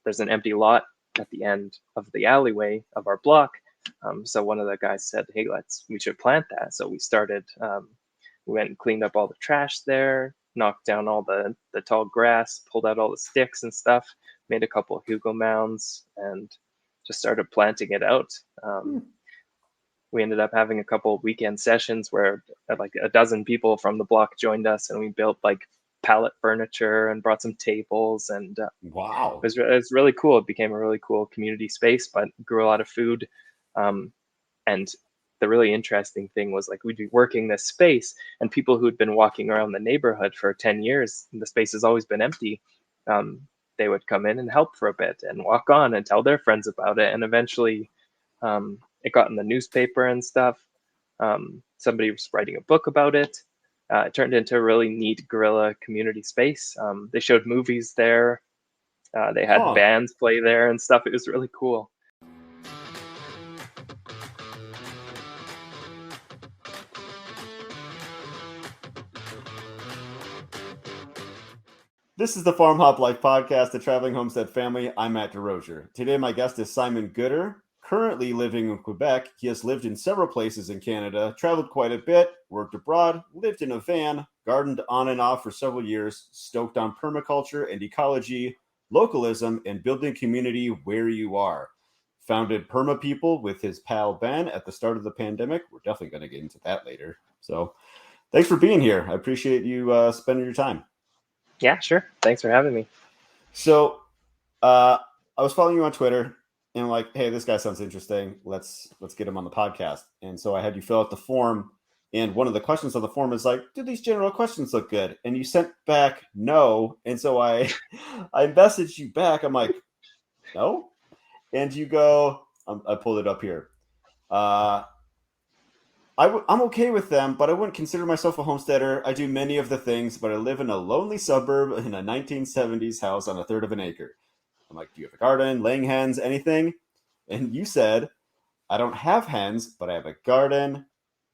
there's an empty lot at the end of the alleyway of our block. So one of the guys said, hey, we should plant that. So we started, we went and cleaned up all the trash there, knocked down all the tall grass, pulled out all the sticks and stuff, made a couple of Hugo mounds, and just started planting it out. We ended up having a couple of weekend sessions where like a dozen people from the block joined us, and we built like pallet furniture and brought some tables, and Wow. it was really cool. It became a really cool community space, but grew a lot of food. And the really interesting thing was like we'd be working this space, and people who'd been walking around the neighborhood for 10 years, the space has always been empty. They would come in and help for a bit and walk on and tell their friends about it. And eventually it got in the newspaper and stuff. Somebody was writing a book about it. It turned into a really neat guerrilla community space. They showed movies there. They had bands play there and stuff. It was really cool. This is the Farm Hop Life podcast, the Traveling Homestead Family. I'm Matt DeRozier. Today, my guest is Simon Gooder. Currently living in Quebec, he has lived in several places in Canada, traveled quite a bit, worked abroad, lived in a van, gardened on and off for several years, stoked on permaculture and ecology, localism, and building community where you are. Founded Perma People with his pal Ben at the start of the pandemic. We're definitely going to get into that later. So thanks for being here. I appreciate you spending your time. Yeah, sure. Thanks for having me. So I was following you on Twitter. And I'm like, hey, this guy sounds interesting. Let's get him on the podcast. And so I had you fill out the form. And one of the questions on the form is like, do these general questions look good? And you sent back no. And so I messaged you back. I'm like, no. And you go, I pulled it up here. I'm okay with them, but I wouldn't consider myself a homesteader. I do many of the things, but I live in a lonely suburb in a 1970s house on a third of an acre. I'm like, do you have a garden, laying hens, anything? And you said, I don't have hens, but I have a garden.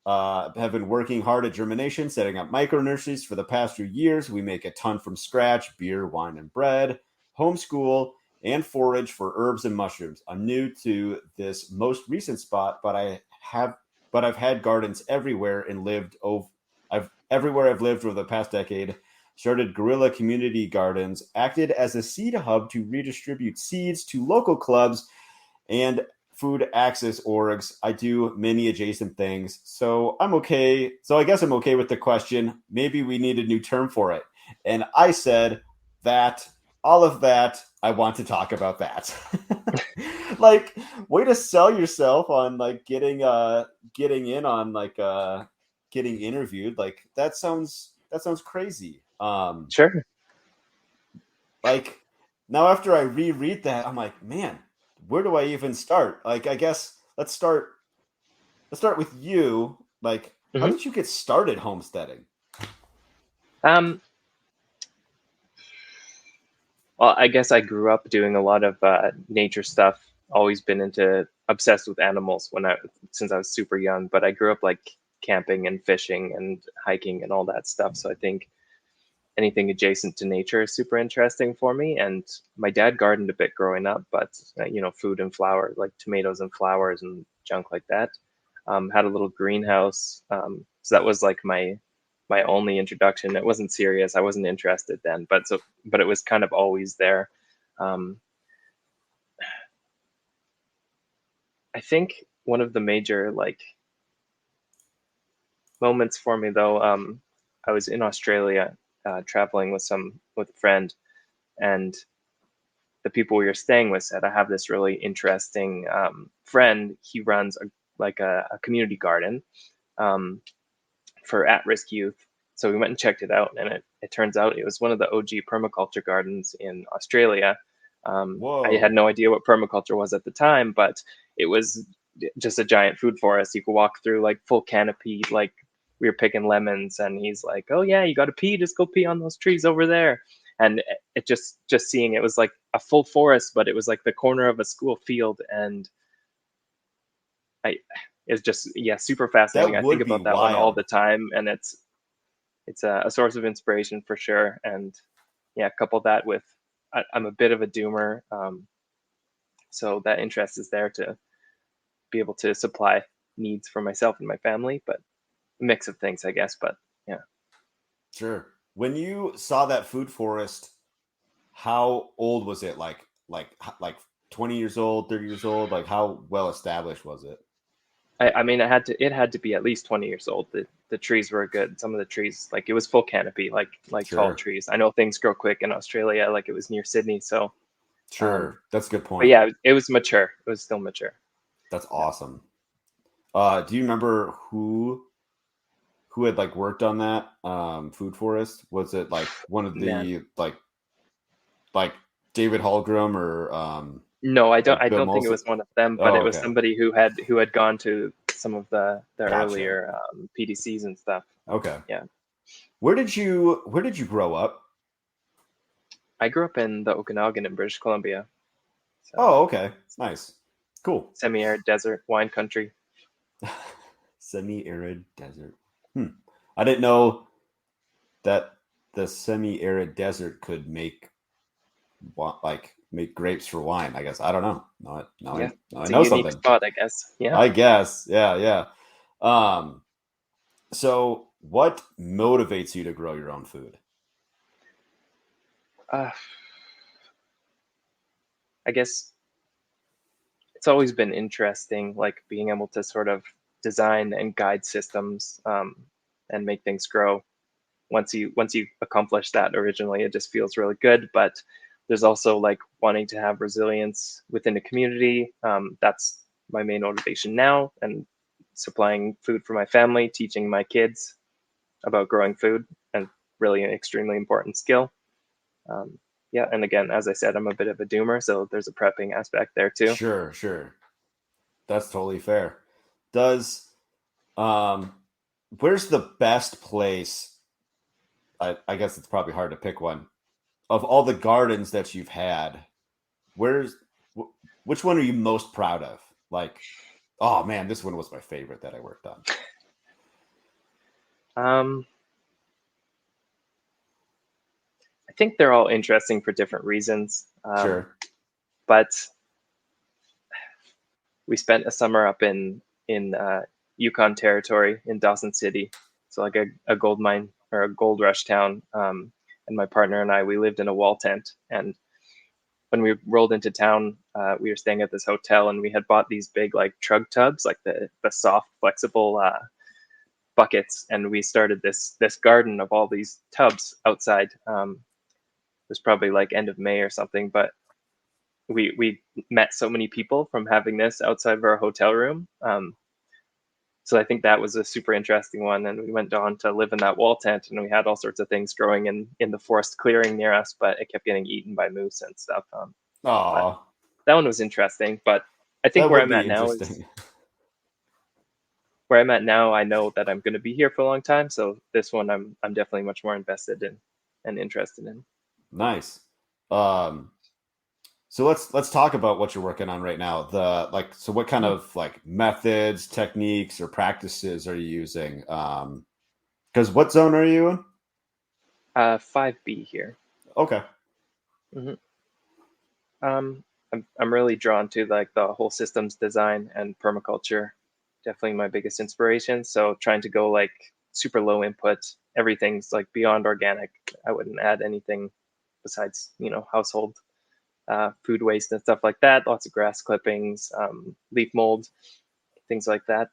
Have been working hard at germination, setting up micro nurseries for the past few years. We make a ton from scratch, beer, wine, and bread, homeschool, and forage for herbs and mushrooms. I'm new to this most recent spot, but I've had gardens everywhere and everywhere I've lived over the past decade. Started guerrilla community gardens, acted as a seed hub to redistribute seeds to local clubs and food access orgs. I do many adjacent things. So I'm okay. So I guess I'm okay with the question. Maybe we need a new term for it. And I said that all of that, I want to talk about that. Like, way to sell yourself on like getting in on like getting interviewed. Like that sounds crazy. Sure. Like now after I reread that, I'm like, man, where do I even start? Like, I guess let's start with you. Like, how did you get started homesteading? Well, I guess I grew up doing a lot of nature stuff. Always been obsessed with animals since I was super young. But I grew up like camping and fishing and hiking and all that stuff. So I think anything adjacent to nature is super interesting for me. And my dad gardened a bit growing up, but food and flower, like tomatoes and flowers and junk like that. Had a little greenhouse. So that was like my only introduction. It wasn't serious. I wasn't interested then, but it was kind of always there. I think one of the major like moments for me though, I was in Australia traveling with a friend, and the people we were staying with said, I have this really interesting friend. He runs a community garden for at-risk youth. So we went and checked it out, and it turns out it was one of the OG permaculture gardens in Australia. I had no idea what permaculture was at the time, but it was just a giant food forest. You could walk through like full canopy, like we were picking lemons, and he's like, oh yeah, you got to pee, just go pee on those trees over there. And it just seeing it was like a full forest, but it was like the corner of a school field. And it's just, super fascinating. I think about that one all the time, and it's a source of inspiration for sure. And couple that with I'm a bit of a doomer, so that interest is there to be able to supply needs for myself and my family, but a mix of things, I guess. But yeah, Sure. When you saw that food forest, how old was it? Like 20 years old, 30 years old? Like how well established was it? I mean, it had to be at least 20 years old. The trees were good. Some of the trees, like it was full canopy, like tall Sure. trees. I know things grow quick in Australia, like it was near Sydney. So, um, Sure. That's a good but point. yeah, it was mature. It was still mature. That's Yeah. awesome. Do you remember who had like worked on that food forest? Was it like one of Man, the like David Hallgrim no, I don't. or I Bill don't think it Molson? was one of them, but Oh, it was okay. somebody who had gone to some of the Gotcha. earlier PDCs and stuff. Okay. Yeah, Where did you grow up? I grew up in the Okanagan in British Columbia, so Oh, okay. Nice. Cool. semi-arid desert wine country. Semi-arid desert. Hmm. I didn't know that the semi-arid desert could make grapes for wine. I guess I don't know. Yeah, Now I it's a know unique something. spot, I guess. Yeah. I guess. Yeah, yeah. Um, so what motivates you to grow your own food? Uh, I guess it's always been interesting, like being able to sort of design and guide systems, and make things grow. Once you accomplish that, originally it just feels really good. But there's also like wanting to have resilience within the community. That's my main motivation now, and supplying food for my family, teaching my kids about growing food, and really an extremely important skill. Um, yeah, and again, as I said, I'm a bit of a doomer, so there's a prepping aspect there too. Sure, sure. That's totally fair. Does um where's the best place? I guess it's probably hard to pick one. Of all the gardens that you've had, where's which one are you most proud of? Like, oh man, this one was my favorite that I worked on. Um, I think they're all interesting for different reasons, Sure. but we spent a summer up in Yukon Territory in Dawson City, so like a gold mine or a gold rush town. And my partner and I, we lived in a wall tent. And when we rolled into town, we were staying at this hotel, and we had bought these big like trug tubs, like the soft, flexible buckets, and we started this garden of all these tubs outside. It was probably like end of May or something, but we met so many people from having this outside of our hotel room. So I think that was a super interesting one. And we went on to live in that wall tent, and we had all sorts of things growing in the forest clearing near us, but it kept getting eaten by moose and stuff. But Oh, that one was interesting. But I think that would be interesting. where I'm at now. I know that I'm going to be here for a long time, so this one I'm definitely much more invested in and interested in. Nice. Um, so let's talk about what you're working on right now. So what kind Mhm. of like methods, techniques, or practices are you using? Because what zone are you in? 5B here. Okay. hmm I'm really drawn to like the whole systems design and permaculture. Definitely my biggest inspiration. So trying to go like super low input, everything's like beyond organic. I wouldn't add anything besides household food waste and stuff like that. Lots of grass clippings, leaf mold, things like that.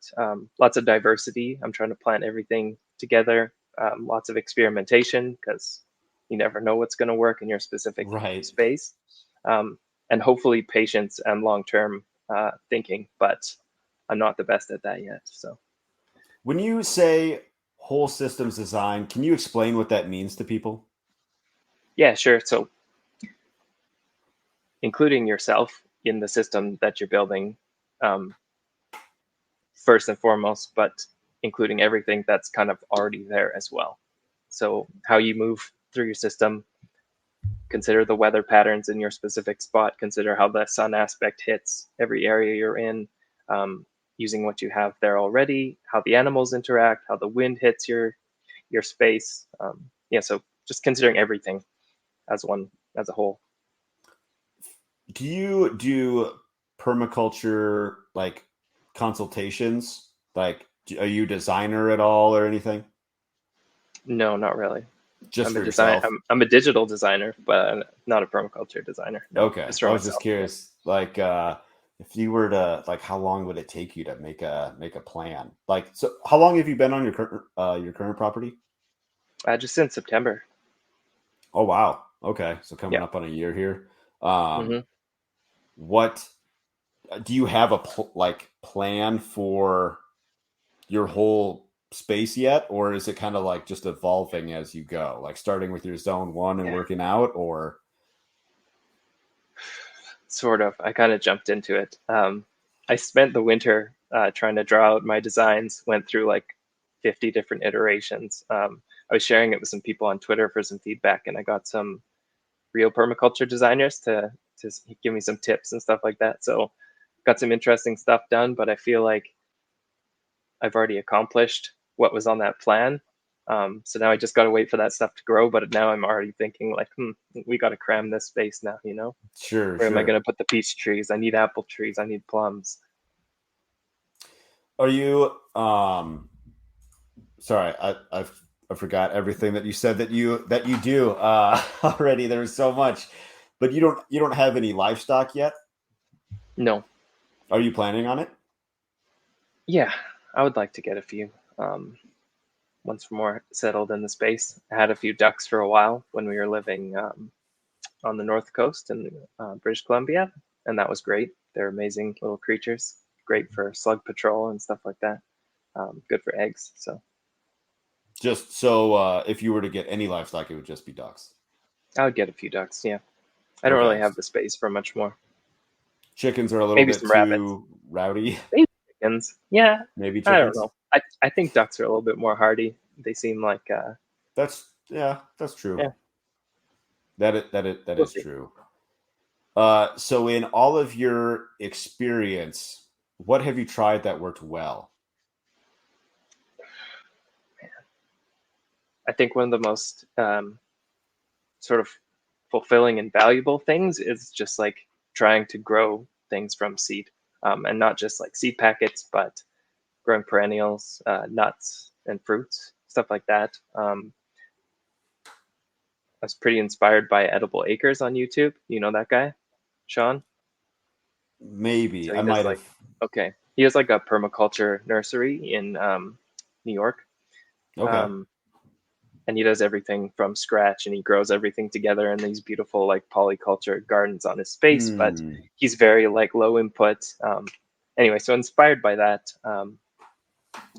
Lots of diversity. I'm trying to plant everything together. Lots of experimentation because you never know what's going to work in your specific Right. space. Um, and hopefully patience and long-term thinking, but I'm not the best at that yet. So When you say whole systems design, can you explain what that means to people? yeah, sure. So including yourself in the system that you're building, um, first and foremost, but including everything that's kind of already there as well. So how you move through your system, consider the weather patterns in your specific spot, consider how the sun aspect hits every area you're in, um, using what you have there already, how the animals interact, how the wind hits your space. Yeah, so just considering everything as one as a whole. Do you do permaculture like consultations? Like, are you a designer at all or anything? No, not really. Just I'm a for design. yourself? I'm a digital designer, but I'm not a permaculture designer. No, Okay. just for I was just myself. Yeah. curious, like, if you were to like, how long would it take you to make a plan? Like, so how long have you been on your current property? Just in September. Oh wow. Okay. So coming Yeah. up on a year here. Um, hmm what do you have a like plan for your whole space yet, or is it kind of like just evolving as you go, like starting with your zone one and Yeah. working out, or Sort of. I kind of jumped into it. I spent the winter trying to draw out my designs. Went through like 50 different iterations. I was sharing it with some people on Twitter for some feedback, and I got some real permaculture designers to give me some tips and stuff like that. So got some interesting stuff done, but I feel like I've already accomplished what was on that plan. So now I just got to wait for that stuff to grow. But now I'm already thinking like, we got to cram this space now. sure, Where am I going sure. to put the peach trees? I need apple trees. I need plums. Are you sorry, I forgot everything that you said that you do already. There was so much, but you don't have any livestock yet. No, Are you planning on it? yeah, I would like to get a few. Once we're more settled in the space. I had a few ducks for a while when we were living on the north coast in British Columbia, and that was great. They're amazing little creatures, great for slug patrol and stuff like that. Good for eggs. So Just so if you were to get any livestock, it would just be ducks. I would get a few ducks. Yeah, I don't really Okay. have the space for much more. Chickens are a little Maybe bit some rabbits. too rowdy. Maybe chickens. Yeah, Maybe I don't chickens. know. I think ducks are a little bit more hardy. They seem like That's true. yeah. That We'll is see. true. So in all of your experience, what have you tried that worked well? I think one of the most sort of fulfilling and valuable things is just like trying to grow things from seed, and not just like seed packets, but growing perennials, nuts and fruits, stuff like that. I was pretty inspired by Edible Acres on YouTube. You know that guy, Sean? Maybe So I he does might like, have. okay, he has like a permaculture nursery in New York. Okay. Um, and he does everything from scratch, and he grows everything together in these beautiful like polyculture gardens on his space, but Hmm. he's very like low input. Anyway, so inspired by that,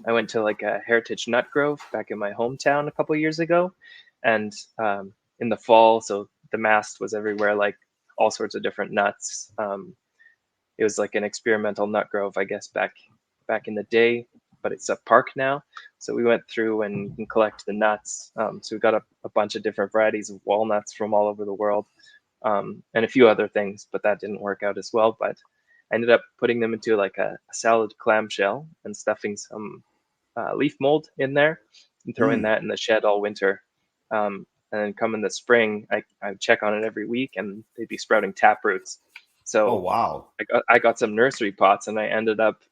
I went to like a heritage nut grove back in my hometown a couple of years ago, and in the fall, so the mast was everywhere, like all sorts of different nuts. It was like an experimental nut grove, I guess, back in the day, but it's a park now. So we went through and you can collect the nuts. So we got a bunch of different varieties of walnuts from all over the world, and a few other things, but that didn't work out as well. But I ended up putting them into like a salad clamshell and stuffing some leaf mold in there and throwing Hmm. that in the shed all winter. And then come in the spring, I would check on it every week, and they'd be sprouting tap roots. Oh So wow. I got some nursery pots, and I ended up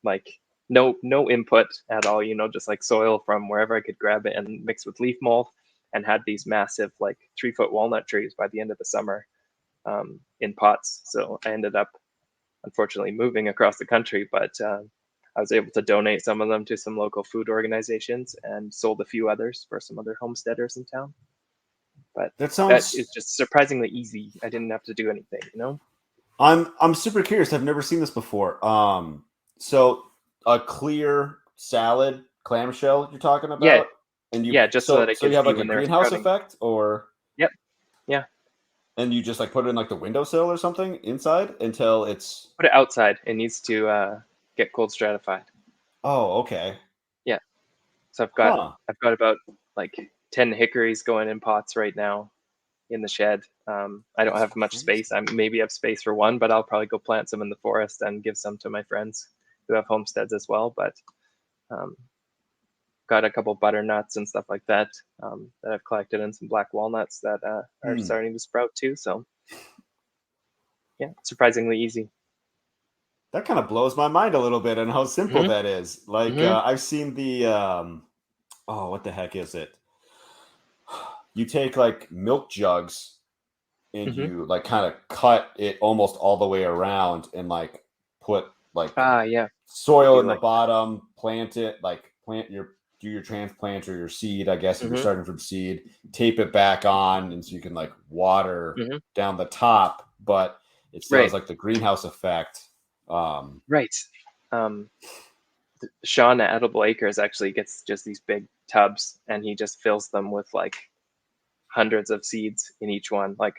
like no input at all, just like soil from wherever I could grab it and mix with leaf mold, and had these massive like 3 foot walnut trees by the end of the summer, in pots. So I ended up unfortunately moving across the country, but I was able to donate some of them to some local food organizations and sold a few others for some other homesteaders in town. But That that sounds. is just surprisingly easy. I didn't have to do anything. I'm super curious. I've never seen this before. So a clear salad clamshell you're talking Yeah, about, and you yeah, just so that so I so could you have see like a when they were greenhouse sprouting. effect, or Yep, yeah. and you just like put it in like the windowsill or something inside until it's. Put it outside. It needs to get cold stratified. Oh, okay. Yeah. So Huh. I've got about like 10 hickories going in pots right now in the shed. I don't That's have much space. crazy. I maybe have space for one, but I'll probably go plant some in the forest and give some to my friends who have homesteads as well. But um, got a couple butternuts and stuff like that, that I've collected, and some black walnuts that are Hmm. starting to sprout too. So yeah, surprisingly easy. That kind of blows my mind a little bit on how simple Hmm. that is. Like Hmm. I've seen the oh, what the heck is it? You take like milk jugs and Hmm. you like kind of cut it almost all the way around and like put like Ah, yeah, they soil do in the like. bottom, plant it, like plant your do your transplant or your seed, I guess if you're Hmm. starting from seed, tape it back on and so you can like water Hmm. down the top, but it still has Right, like the greenhouse effect. right. Um, Sean at Edible Acres actually gets just these big tubs, and he just fills them with like hundreds of seeds in each one, like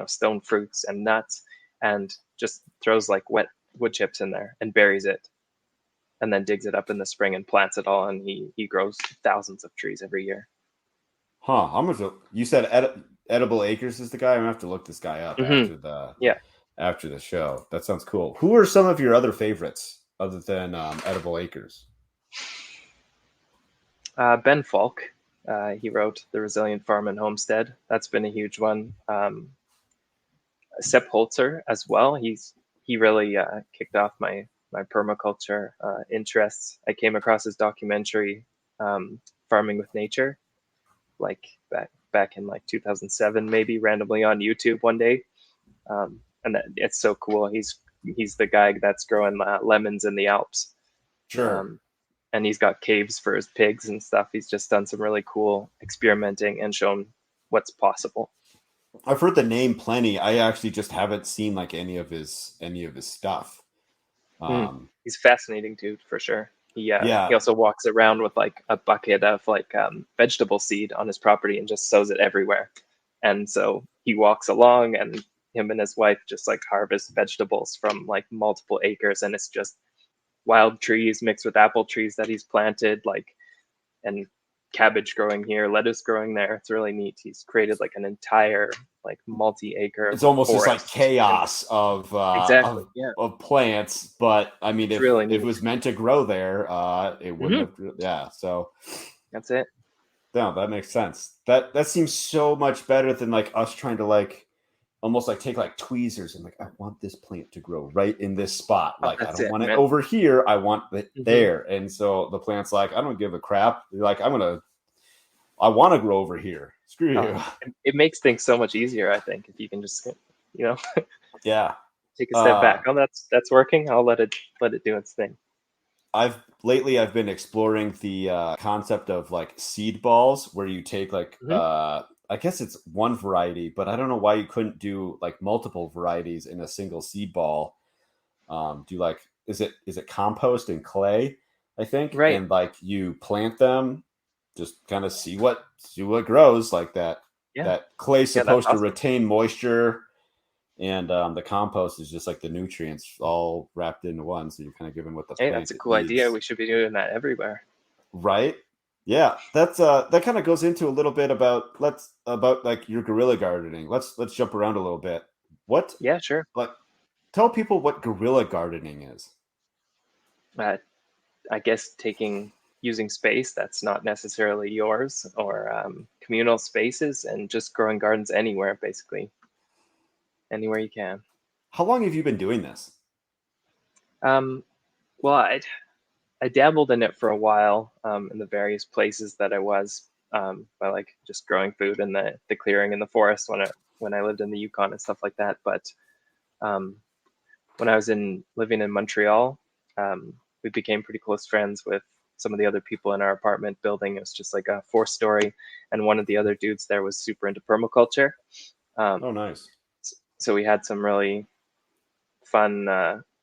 stone fruits and nuts, and just throws like wet wood chips in there and buries it, and then digs it up in the spring and plants it all, and he grows thousands of trees every year. Huh. How much you said Edible Acres is the guy? I'm gonna have to look this guy up Hmm. Yeah. after the show. That sounds cool. Who are some of your other favorites other than Edible Acres? Ben Falk, he wrote The Resilient Farm and Homestead. That's been a huge one. Sepp Holzer as well. He really kicked off my permaculture interests. I came across his documentary, Farming with Nature, like back in like 2007, maybe randomly on YouTube one day, and it's so cool. He's the guy that's growing lemons in the Alps, Sure. um, and he's got caves for his pigs and stuff. He's just done some really cool experimenting and shown what's possible. I've heard the name plenty. I actually just haven't seen like any of his stuff. Mm. Um, He's fascinating dude for sure. He yeah, also walks around with like a bucket of like vegetable seed on his property and just sows it everywhere. And so he walks along, and him and his wife just like harvest vegetables from like multiple acres, and it's just wild trees mixed with apple trees that he's planted, like, and cabbage growing here, lettuce growing there. It's really neat. He's created like an entire like multi-acre it's almost this like forest. And chaos exactly, yeah, of plants. But I mean, it's really if it neat. was meant to grow there, it wouldn't Hmm. have. Yeah, so That's it. no, that makes sense. That seems so much better than like us trying to like almost like take like tweezers and like I want this plant to grow right in this spot. Oh, Like I that's don't it, want it man. over here. I want it Hmm. there. And so the plant's like, I don't give a crap. You're like, I want to grow over here. Screw Oh, you. it makes things so much easier, I think, if you can just you know Yeah. take a step back. Uh, Oh, that's working. I'll let it do its thing. I've been exploring the concept of like seed balls where you take like Hmm. I guess it's one variety, but I don't know why you couldn't do like multiple varieties in a single seed ball. Do like is it compost and clay, I think, Right. and like you plant them, just kind of see what grows like that. Yeah. That clay's Yeah. That's supposed to awesome. retain moisture, and the compost is just like the nutrients all wrapped into one. So you're kind of given what the Hey, that's plant a it cool idea. needs, We should be doing that everywhere. right? Yeah, that's that kind of goes into a little bit about let's about like your guerrilla gardening. Let's jump around a little bit. What Yeah, sure. like tell people what guerrilla gardening is. Uh, I guess using space that's not necessarily yours, or communal spaces, and just growing gardens anywhere, basically anywhere you can. How long have you been doing this? Um, well, I dabbled in it for a while, in the various places that I was, by like just growing food in the clearing in the forest when I lived in the Yukon and stuff like that. But um, when I was in living in Montreal, we became pretty close friends with some of the other people in our apartment building. It was just like a 4 story, and one of the other dudes there was super into permaculture. Oh, Um, nice. so we had some really fun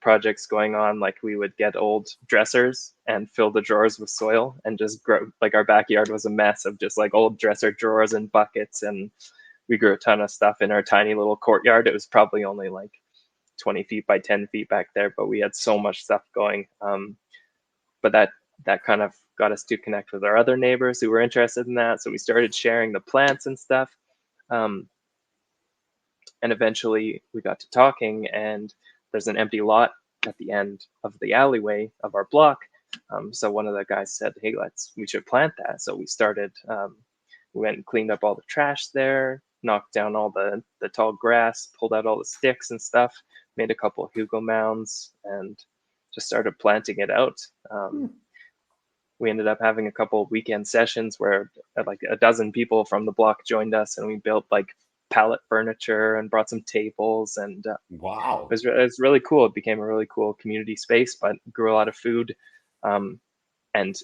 projects going on. Like we would get old dressers and fill the drawers with soil and just grow. Like our backyard was a mess of just like old dresser drawers and buckets, and we grew a ton of stuff in our tiny little courtyard. It was probably only like 20 feet by 10 feet back there, but we had so much stuff going. But that kind of got us to connect with our other neighbors who were interested in that. So we started sharing the plants and stuff. Um, and eventually we got to talking, and there's an empty lot at the end of the alleyway of our block. So one of the guys said, hey, we should plant that. So we started, we went and cleaned up all the trash there, knocked down all the tall grass, pulled out all the sticks and stuff, made a couple of hugel mounds, and just started planting it out. We ended up having a couple of weekend sessions where like a dozen people from the block joined us, and we built like pallet furniture and brought some tables, and Wow. it was really cool. It became a really cool community space, but grew a lot of food. And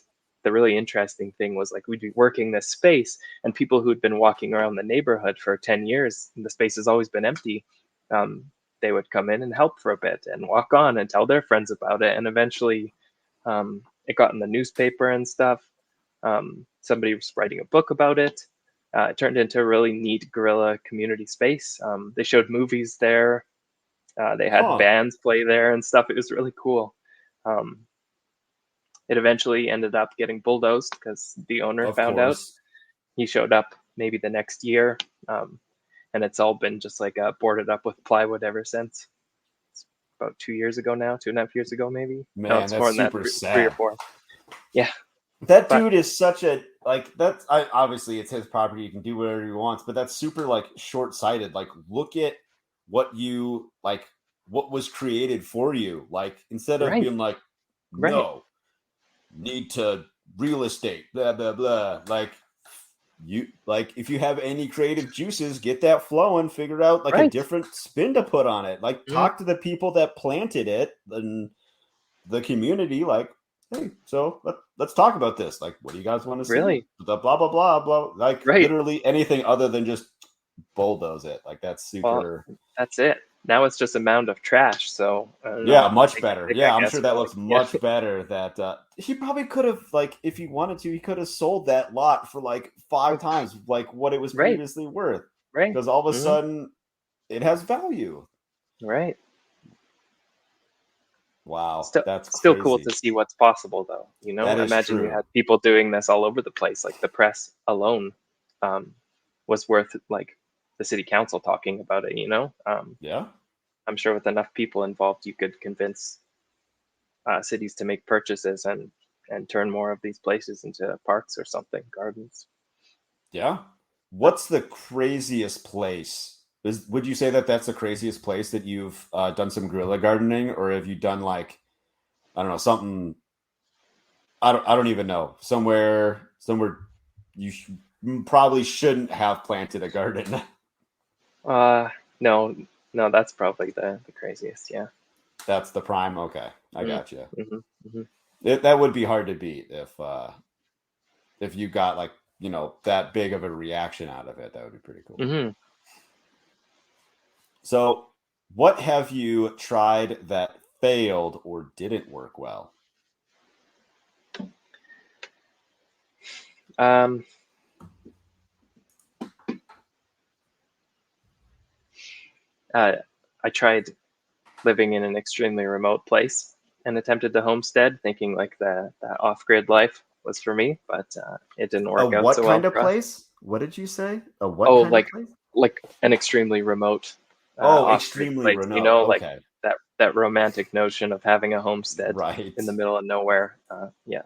the really interesting thing was like we'd be working this space, and people who'd been walking around the neighborhood for 10 years, the space has always been empty. They would come in and help for a bit and walk on and tell their friends about it. And eventually it got in the newspaper and stuff. Somebody was writing a book about it. It turned into a really neat guerrilla community space. They showed movies there. They had bands play there and stuff. It was really cool. It eventually ended up getting bulldozed because the owner found out. He showed up maybe the next year, and it's all been just like boarded up with plywood ever since. It's about 2 years ago now, 2.5 years ago maybe. Man, no, it's that's more than super that, sad. 3 or 4. Yeah. That dude is such a obviously it's his property, he can do whatever he wants, but that's super like short-sighted. Like, look at what was created for you. Like, instead of being like, no, need to real estate, blah blah blah. Like, if you have any creative juices, get that flowing, figure out like a different spin to put on it. Like, talk to the people that planted it and the community, like, hey, so let's talk about this. Like, what do you guys want to see? The blah blah blah blah. Like, literally anything other than just bulldoze it. Like, that's super. Well, that's it. Now it's just a mound of trash. So much better. I'm sure that looks much better. That he probably could have, like, if he wanted to, he could have sold that lot for like 5 times like what it was previously worth. Because all of a sudden it has value. Right. Wow, that's still crazy. Cool to see what's possible, though. Imagine you had people doing this all over the place. Like the press alone was worth like the city council talking about it. Yeah, I'm sure with enough people involved, you could convince cities to make purchases and turn more of these places into parks or something, gardens. Yeah. What's the craziest place? Would you say that that's the craziest place that you've done some guerrilla gardening, or have you done like, I don't know, something? I don't even know. Somewhere you probably shouldn't have planted a garden. No, that's probably the craziest. Yeah. That's the prime. Okay, I got you. Mm-hmm. That would be hard to beat if you got like, that big of a reaction out of it. That would be pretty cool. Mm-hmm. So, what have you tried that failed or didn't work well? I tried living in an extremely remote place and attempted the homestead, thinking like the off-grid life was for me, but it didn't work out so well. What kind of place? What did you say? A what kind of place? Like an extremely remote. Extremely place, remote. like that romantic notion of having a homestead in the middle of nowhere. Yeah.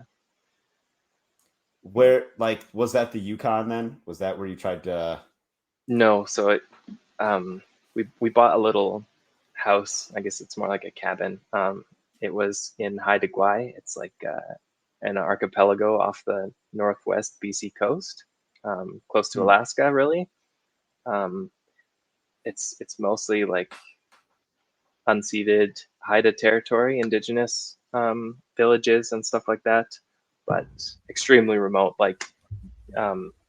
Where, like, was that the Yukon then? Was that where you tried to? No, so we bought a little house. I guess it's more like a cabin. It was in Haida Gwaii. It's like an archipelago off the northwest BC coast, close to Alaska, really. It's mostly like unceded Haida territory, indigenous villages and stuff like that, but extremely remote. Like it's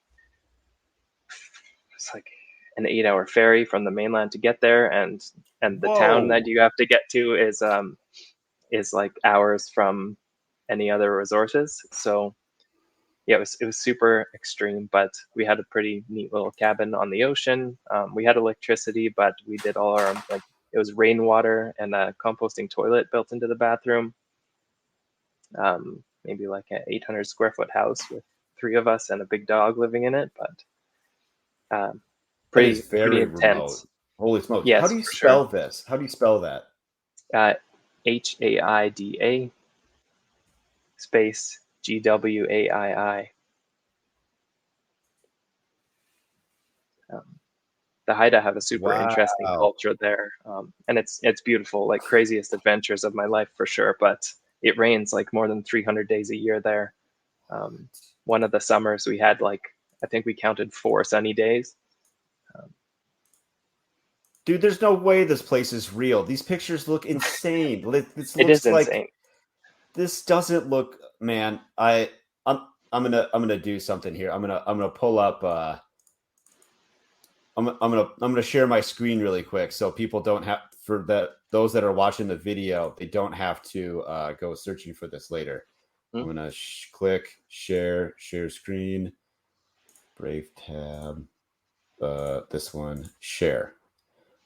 like an 8-hour ferry from the mainland to get there, and the town that you have to get to is like hours from any other resources. So yeah, it was super extreme, but we had a pretty neat little cabin on the ocean. We had electricity, but we did all our like, it was rainwater and a composting toilet built into the bathroom. Maybe like an 800 square foot house with 3 of us and a big dog living in it, but pretty intense. Remote. Holy smokes! Yes, how do you spell this? How do you spell that? HAIDA space GWAII. the Haida have a super interesting Wow. culture there, and it's beautiful, like craziest adventures of my life for sure. But it rains like more than 300 days a year there. Um, one of the summers we had like I think we counted 4 sunny days. Um, Dude, there's no way this place is real. These pictures look insane. This it is looks like insane. this doesn't look, man. I'm gonna do something here. I'm gonna pull up I'm gonna share my screen really quick so people don't have for those that are watching the video, they don't have to go searching for this later. Hmm? I'm gonna click share screen, Brave tab, this one, share.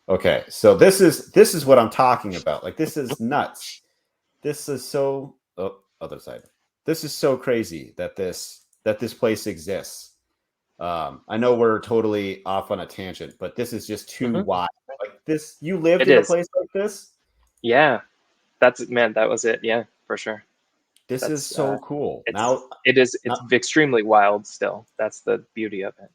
Okay, so this is what I'm talking about. Like, this is nuts. This is so other side. This is so crazy that this place exists. I know we're totally off on a tangent, but this is just too Hmm. wild. Like this, you lived It in a is. place like this? Yeah, that's man. That was it. Yeah, for sure. This is That's so cool. it's it is it's Now extremely wild still. That's the beauty of it.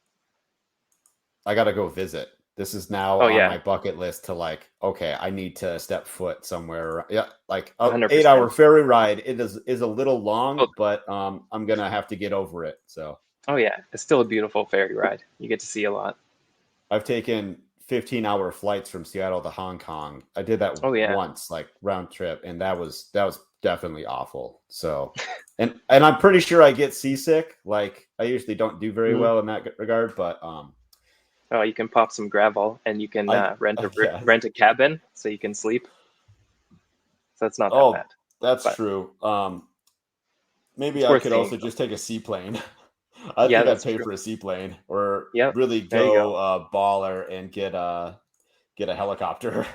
I got to go visit. This is now Oh on yeah, my bucket list to, like, okay, I need to step foot somewhere. Yeah, like a 8 hour 100%. ferry ride. It is a little Oh, long, but I'm gonna have to get over it. So oh yeah, it's still a beautiful ferry ride. You get to see a lot. I've taken 15-hour flights from Seattle to Hong Kong. I did that Oh yeah. once, like round trip, and that was definitely awful. So, and I'm pretty sure I get seasick. Like, I usually don't do very Mhm. well in that regard, but Oh, you can pop some gravel and you can I guess. rent a cabin so you can sleep. So it's not that bad, Oh, that's but true. Maybe it's I worth could seeing. also just take a seaplane. I Yeah, think I'd that's pay true. for a seaplane, or Yep. really There you go. go baller and get a helicopter.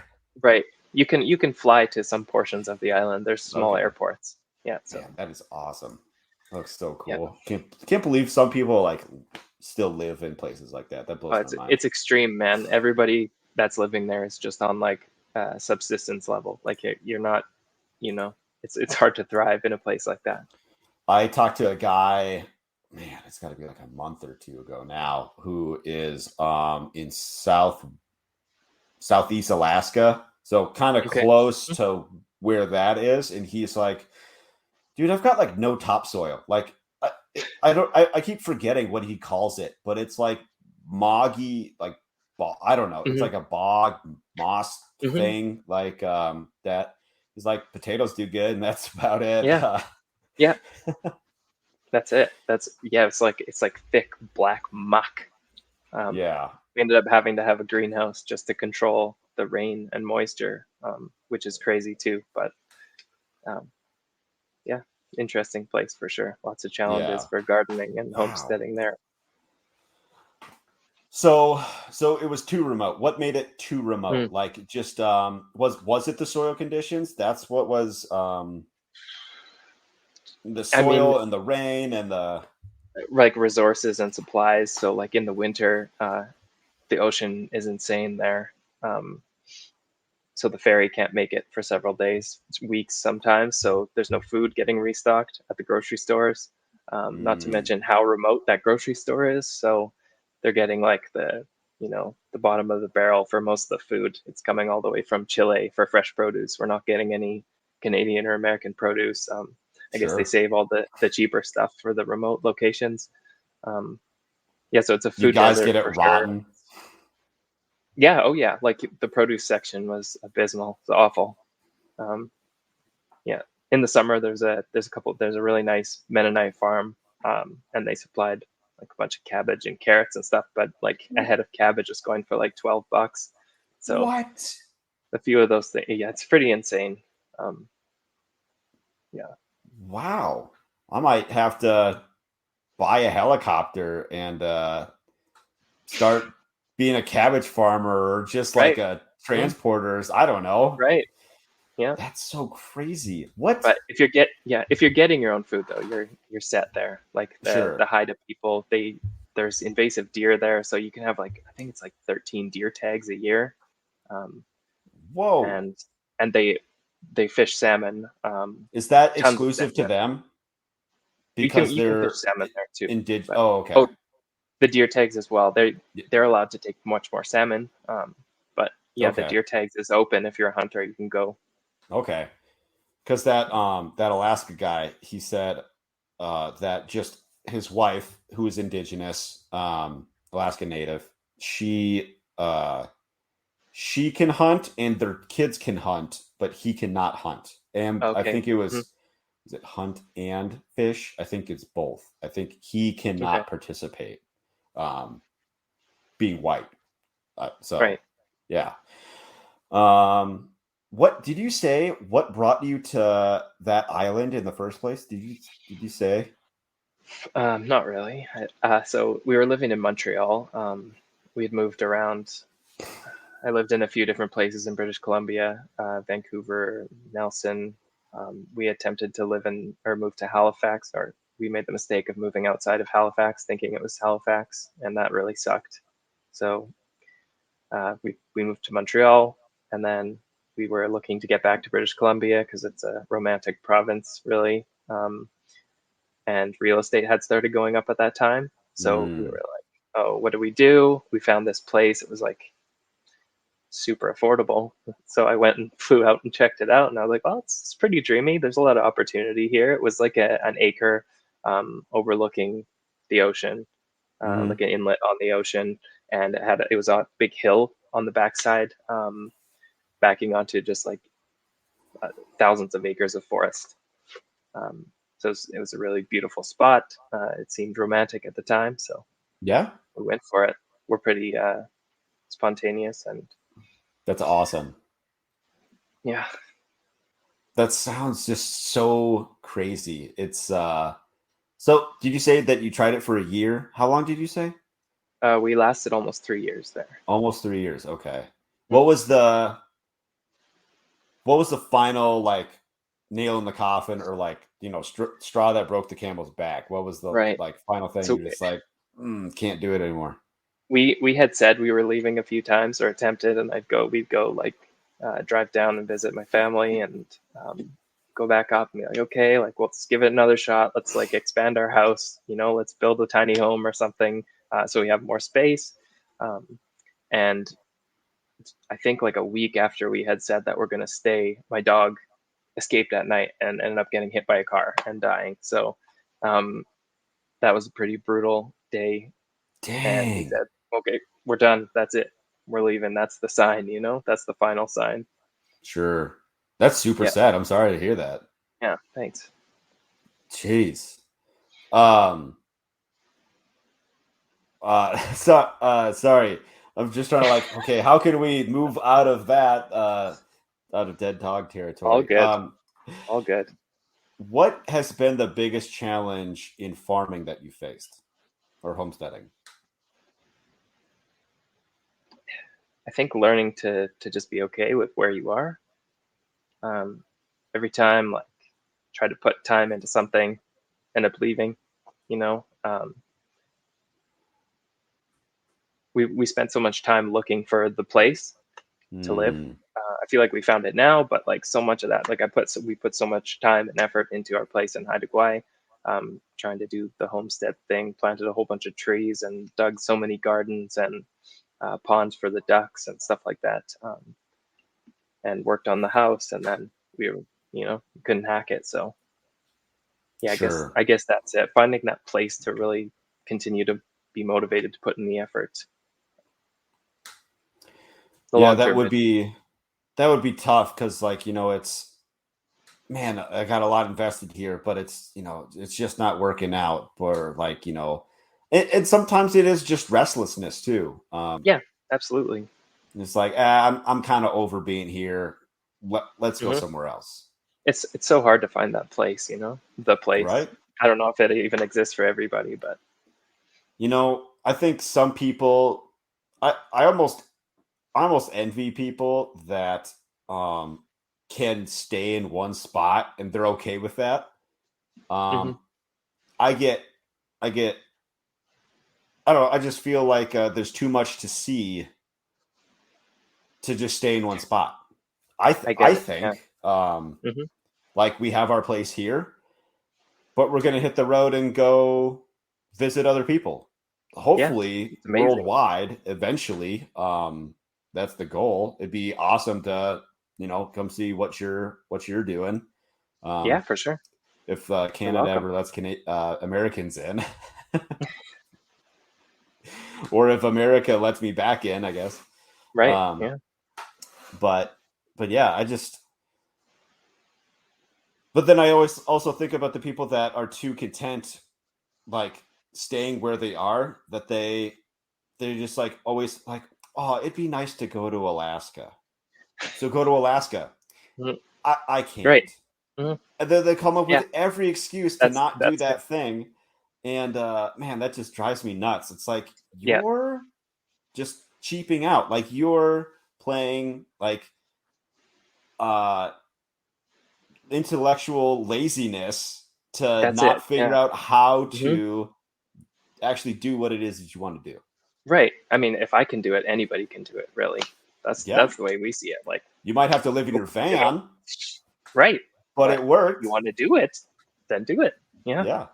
Right. You can fly to some portions of the island. There's small Okay. airports. Yeah. So Man, that is awesome. Looks so yeah. cool. Can't believe some people like still live in places like that. That Oh, blows my mind. it's extreme, man. Everybody that's living there is just on like subsistence level. Like you're not, you know, it's hard to thrive in a place like that. I talked to a guy, man, it's got to be like a month or two ago now, who is in southeast Alaska, so kind of Okay. close to where that is, and he's like, dude, I've got like no topsoil. Like, I don't, I keep forgetting what he calls it, but it's like moggy, like, I don't know. It's Hmm. like a bog moss Hmm. thing, like that. He's like, potatoes do good, and that's about it. Yeah. Yeah. That's it. That's yeah. It's like thick black muck. Um, Yeah, we ended up having to have a greenhouse just to control the rain and moisture, which is crazy too. But um, yeah, interesting place for sure. Lots of challenges yeah. for gardening and Wow. homesteading there. So it was too remote. What made it too remote? Mm. Like, just was it the soil conditions? That's what was the I mean, soil and the rain and the like resources and supplies. So like in the winter, the ocean is insane there. Um, so the ferry can't make it for several days, weeks sometimes. So there's no food getting restocked at the grocery stores. Not to mm, mention how remote that grocery store is. So they're getting like the bottom of the barrel for most of the food. It's coming all the way from Chile for fresh produce. We're not getting any Canadian or American produce. I guess they sure. save all the cheaper stuff for the remote locations. Um, yeah, so it's a You food guys desert get it for sure. rotten. Yeah, oh yeah, like the produce section was abysmal. It's awful. Um, yeah, in the summer there's a really nice Mennonite farm, and they supplied like a bunch of cabbage and carrots and stuff. But like a head of cabbage is going for like $12. So What? a few of those things, yeah, it's pretty insane. Um, yeah, Wow. I might have to buy a helicopter and start being a cabbage farmer, or just like right, a mhm, transporters. I don't know. right, yeah. That's so crazy. What? But if you're getting your own food though, you're set there. Like the Sure. Haida people, there's invasive deer there, so you can have like I think it's like 13 deer tags a year, um, Whoa. and and they fish salmon, Is that tons of exclusive to salmon. them You can because you can fish they're salmon there too, indig? but Oh, oh okay. the deer tags as well. They're allowed to take much more salmon. But yeah, the Okay. deer tags is open. If you're a hunter, you can go. Okay. Because that Alaska guy, he said that just his wife, who is indigenous, Alaska Native, she can hunt and their kids can hunt, but he cannot hunt. And I Okay. think it Mhm. was it hunt and fish? I think it's both. I think he Okay. cannot participate, um, being white. So Right. yeah. Um, what did you say? What brought you to that island in the first place? Did you say? Not really. So we were living in Montreal. We had moved around. I lived in a few different places in British Columbia, Vancouver, Nelson. We attempted to live in or move to Halifax, or we made the mistake of moving outside of Halifax, thinking it was Halifax, and that really sucked. So we moved to Montreal, and then we were looking to get back to British Columbia because it's a romantic province, really. And real estate had started going up at that time. So we were Mm, like, oh, what do we do? We found this place. It was like super affordable. So I went and flew out and checked it out. And I was like, well, it's pretty dreamy. There's a lot of opportunity here. It was like an acre overlooking the ocean, mm-hmm. like an inlet on the ocean. And it was on a big hill on the backside, backing onto just like uh, thousands of acres of forest. Um, so it was a really beautiful spot. It seemed romantic at the time, so Yeah, we went for it. We're pretty spontaneous, and that's awesome. yeah, That sounds just so crazy. So did you say that you tried it for a year? How long did you say? we lasted almost 3 years there. Almost 3 years. Okay. Mm. What was the what was the final like nail in the coffin, or like straw that broke the camel's back? What was the Right. like final thing So you're just like, can't do it anymore? we had said we were leaving a few times or attempted, and we'd go like drive down and visit my family, and go back up and be like, okay, like let's give it another shot. Let's like expand our house. Let's build a tiny home or something, so we have more space. And I think like a week after we had said that we're going to stay, my dog escaped at night and ended up getting hit by a car and dying. So um, that was a pretty brutal day. And we Dang. said, okay, we're done. That's it. We're leaving. That's the sign, that's the final sign. Sure. That's super Yeah. sad. I'm sorry to hear that. Yeah. Thanks. Jeez. Um. Sorry. I'm just trying to like, okay, how can we move out of that, out of dead dog All territory? good. All good. What has been the biggest challenge in farming that you faced, or homesteading? I think learning to just be okay with where you are. Um, every time, like, try to put time into something, end up leaving. You know, we spent so much time looking for the place to live. Hmm. I feel like we found it now, but like so much of that, like we put so much time and effort into our place in Haida Gwaii, trying to do the homestead thing, planted a whole bunch of trees and dug so many gardens and ponds for the ducks and stuff like that, and worked on the house. And then couldn't hack it. So yeah, Sure. I guess that's it. Finding that place to really continue to be motivated to put in the effort. The Yeah, long term vision. that would be tough because, like, it's, man, I got a lot invested here, but it's just not working out. Or like, and sometimes it is just restlessness too. Yeah, absolutely. It's like, I'm kind of over being here. Let's go Hmm. somewhere else, It's so hard to find that place, the place. right? I don't know if it even exists for everybody, but I think some people, I almost envy people that um can stay in one spot and they're okay with that. hmm. Um, I get, I get, I don't know. I just feel like there's too much to see to just stay in one spot. I I get it. Yeah. think Hmm. like we have our place here, but we're gonna hit the road and go visit other people. Yeah, hopefully it's amazing. worldwide eventually. That's the goal. It'd be awesome to, come see what you're doing. Yeah, Um, for sure. if You're Canada welcome. ever lets Americans in, or if America lets me back in, I guess. Right. Um, Yeah. but yeah, but then I always also think about the people that are too content, like staying where they are, that they're just like always like, oh, it'd be nice to go to Alaska. So go to Alaska. Mhm. I Right. can't. Mhm. And then they come up Yeah. with every excuse to not do That's it. that thing. And man, that just drives me nuts. It's like Yeah. you're just cheaping out. Like you're playing like uh intellectual laziness to That's it. not figure Yeah. out how Hmm. to actually do what it is that you want to do. Right. I mean, if I can do it, anybody can do it. Really. Yeah. That's the way we see it. Like, You might have to live in your you know, van, right. but But it if worked. you want to do it, then do it. Yeah. Yeah.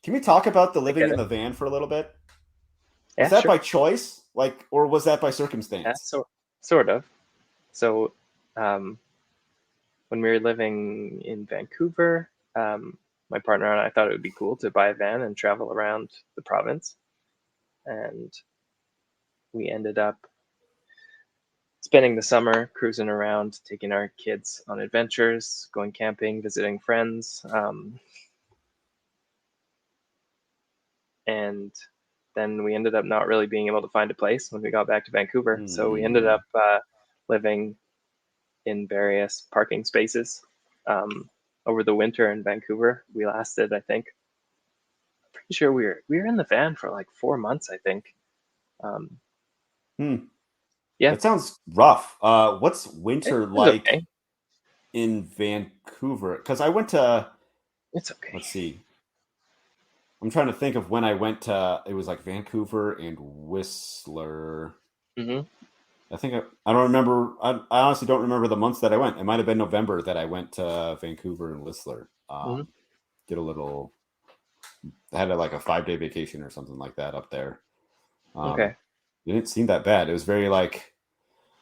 Can we talk about the I living get in it. the van for a little bit? Was Yeah. that Sure. by choice? Like, or was that by Yeah. circumstance? Sort of. So, um, when we were living in Vancouver, my partner and I thought it would be cool to buy a van and travel around the province. And we ended up spending the summer cruising around, taking our kids on adventures, going camping, visiting friends. And then we ended up not really being able to find a place when we got back to Vancouver. So we ended Hmm. up living in various parking spaces over the winter in Vancouver. We lasted, I think, pretty sure we were in the van for like 4 months, I think. Um, Hmm. yeah, That sounds rough. What's it winter was like okay. in Vancouver? Because I went to, It's okay. let's see, I'm trying to think of when I went to, it was like Vancouver and Whistler. Hmm. I don't remember. I honestly don't remember the months that I went. It might have been November that I went to Vancouver and Whistler. Hmm. Did a little, I had like a 5-day vacation or something like that up there. Um, Okay, it didn't seem that bad. It was very like, it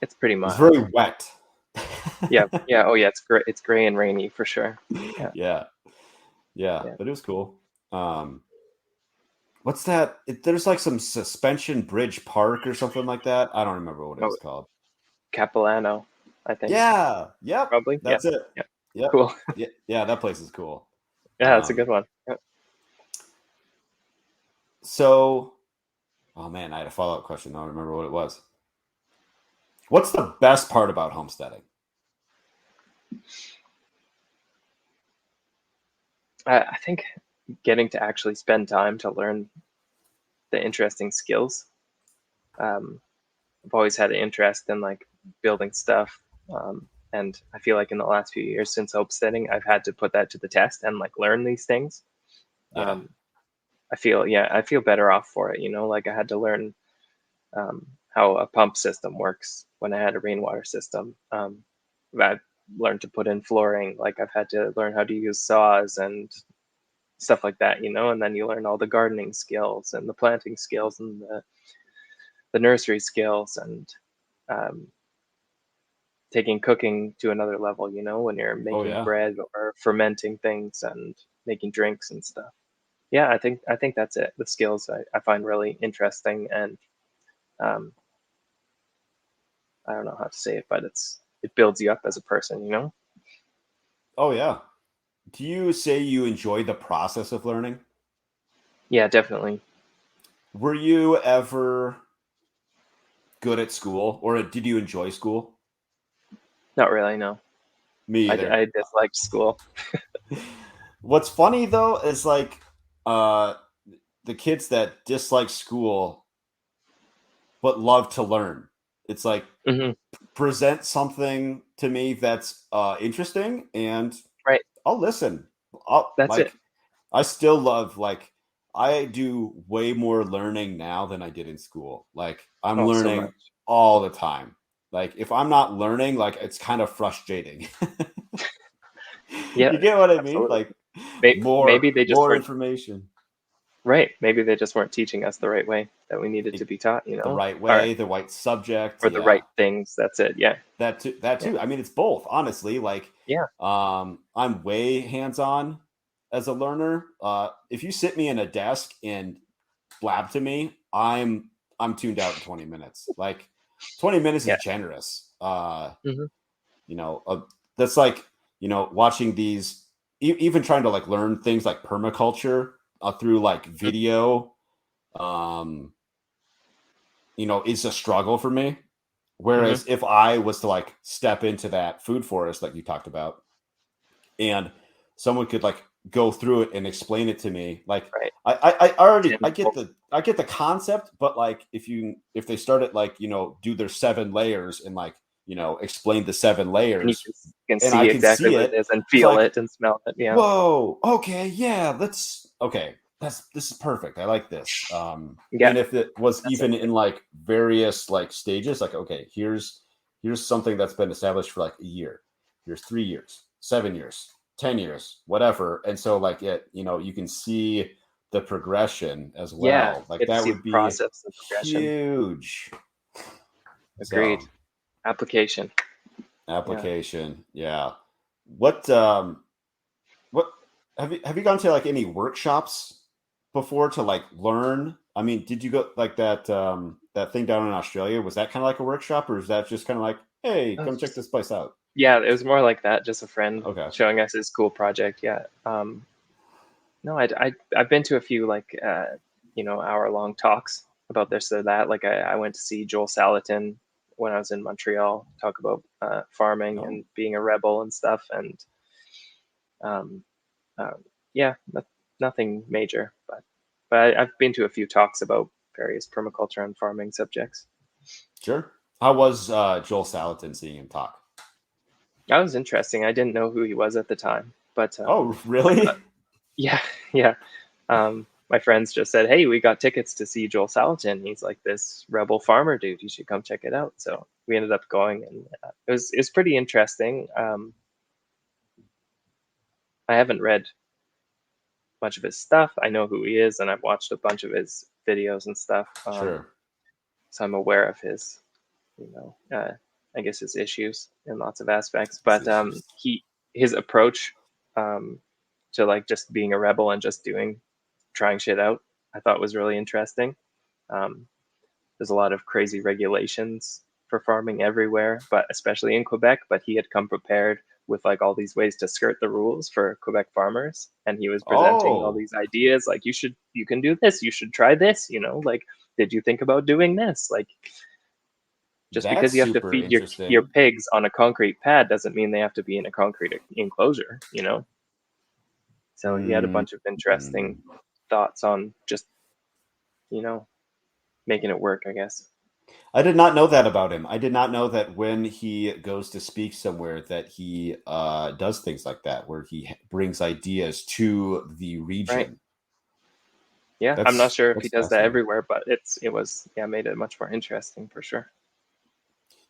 it's pretty was mild. very wet. Yeah, yeah. Oh, yeah. It's gray. It's gray and rainy for sure. Yeah, Yeah. Yeah. yeah. But it was cool. Um, what's that? There's like some suspension bridge park or something like that. I don't remember what it Oh, was called. Capilano, I think Yeah. Yep. probably. Yeah, That's it. yeah. Yep. Cool. Yeah. Yeah. That place is cool. Yeah, that's a Um, good one. Yeah. so, oh man, I had a follow up question. I don't remember what it was. What's the best part about homesteading? I think getting to actually spend time to learn the interesting skills. Um, I've always had an interest in like building stuff. And I feel like in the last few years since homesteading, I've had to put that to the test and like learn these things. Yeah. Um, I feel better off for it. Like I had to learn how a pump system works when I had a rainwater system. I've learned to put in flooring. Like I've had to learn how to use saws and stuff like that, and then you learn all the gardening skills and the planting skills and the nursery skills and um, taking cooking to another level, when you're Oh making yeah. bread or fermenting things and making drinks and stuff. Yeah, I think that's it. The skills I find really interesting, and um, I don't know how to say it, but it builds you up as a person. Oh yeah. Do you say you enjoy the process of learning? Yeah, definitely. Were you ever good at school, or did you enjoy school? Not really, no. Me either. I disliked school. What's funny though is like uh the kids that dislike school but love to learn. It's like Hmm. present something to me that's interesting and Right. I'll listen. I'll That's it. like I still love like I do way more learning now than I did in school. Like I'm Oh, so learning much. all the time. Like if I'm not learning, like it's kind of frustrating. Yeah, You get what I mean? absolutely. Like Maybe they just more weren't. information. Right. Maybe they just weren't teaching us the right way that we needed to be taught, The right or way, the right subject. the Yeah. right things. That's it. Yeah. That too. That Yeah. too. I mean, it's both, honestly. Like, Yeah. I'm way hands-on as a learner. If you sit me in a desk and blab to me, I'm tuned out in 20 minutes. Like, 20 minutes Yeah. is generous. Hmm. You know, that's like, watching these, even trying to like learn things like permaculture through like video, um, is a struggle for me. Hmm. Whereas if I was to like step into that food forest, like you talked about, and someone could like go through it and explain it to me, like Right. I already Tangible. I get the concept, but like if they start it like do their 7 layers and like explain the seven And you layers, can and I see can exactly see what it it, is and it's feel like, it and smell it. Yeah. whoa, okay, yeah, this is perfect. I like this. Yeah. And if it was That's even it. in like various like stages, like, okay, here's something that's been established for like a year, here's 3 years, 7 years, 10 years, whatever. And so like you can see the progression as Yeah. well. Like Get to that see the would be process, the progression. huge. Agreed. So Application. Yeah. application, yeah. What what have you gone to like any workshops before to like learn? I mean, did you go like that thing down in Australia? Was that kind of like a workshop, or is that just kind of like, hey, That come was check just, this place out? yeah, it was more like that. Just a friend Okay. showing us his cool project. Yeah. No, I've been to a few like hour-long talks about this or that. Like I went to see Joel Salatin when I was in Montreal talk about farming Oh, and being a rebel and stuff. And um, uh, yeah, nothing major, but I've been to a few talks about various permaculture and farming subjects. sure. How was Joel Salatin seeing him talk? That was interesting. I didn't know who he was at the time, but Oh, I thought, really? yeah, yeah. My friends just said, "Hey, we got tickets to see Joel Salatin. He's like this rebel farmer dude. You should come check it out." So we ended up going, and it was pretty interesting. I haven't read much of his stuff. I know who he is, and I've watched a bunch of his videos and stuff. Sure. So I'm aware of his, you know, I guess his issues in lots of aspects. It's But issues. his approach um, to like just being a rebel and just trying shit out, I thought was really interesting. Um, there's a lot of crazy regulations for farming everywhere, but especially in Quebec. But he had come prepared with like all these ways to skirt the rules for Quebec farmers, and he was presenting all Oh, these ideas like you can do this, you should try this, like did you think about doing this? Like just that's because you have to super feed your interesting. pigs on a concrete pad doesn't mean they have to be in a concrete enclosure. So he had a Mm, bunch of mm. interesting thoughts on just you know making it work, I guess. I did not know that about him. I did not know that when he goes to speak somewhere that he does things like that, where he brings ideas to the Right. region. Yeah, I'm not That's sure if he that's does that fascinating. everywhere, but it was, yeah, made it much more interesting for sure.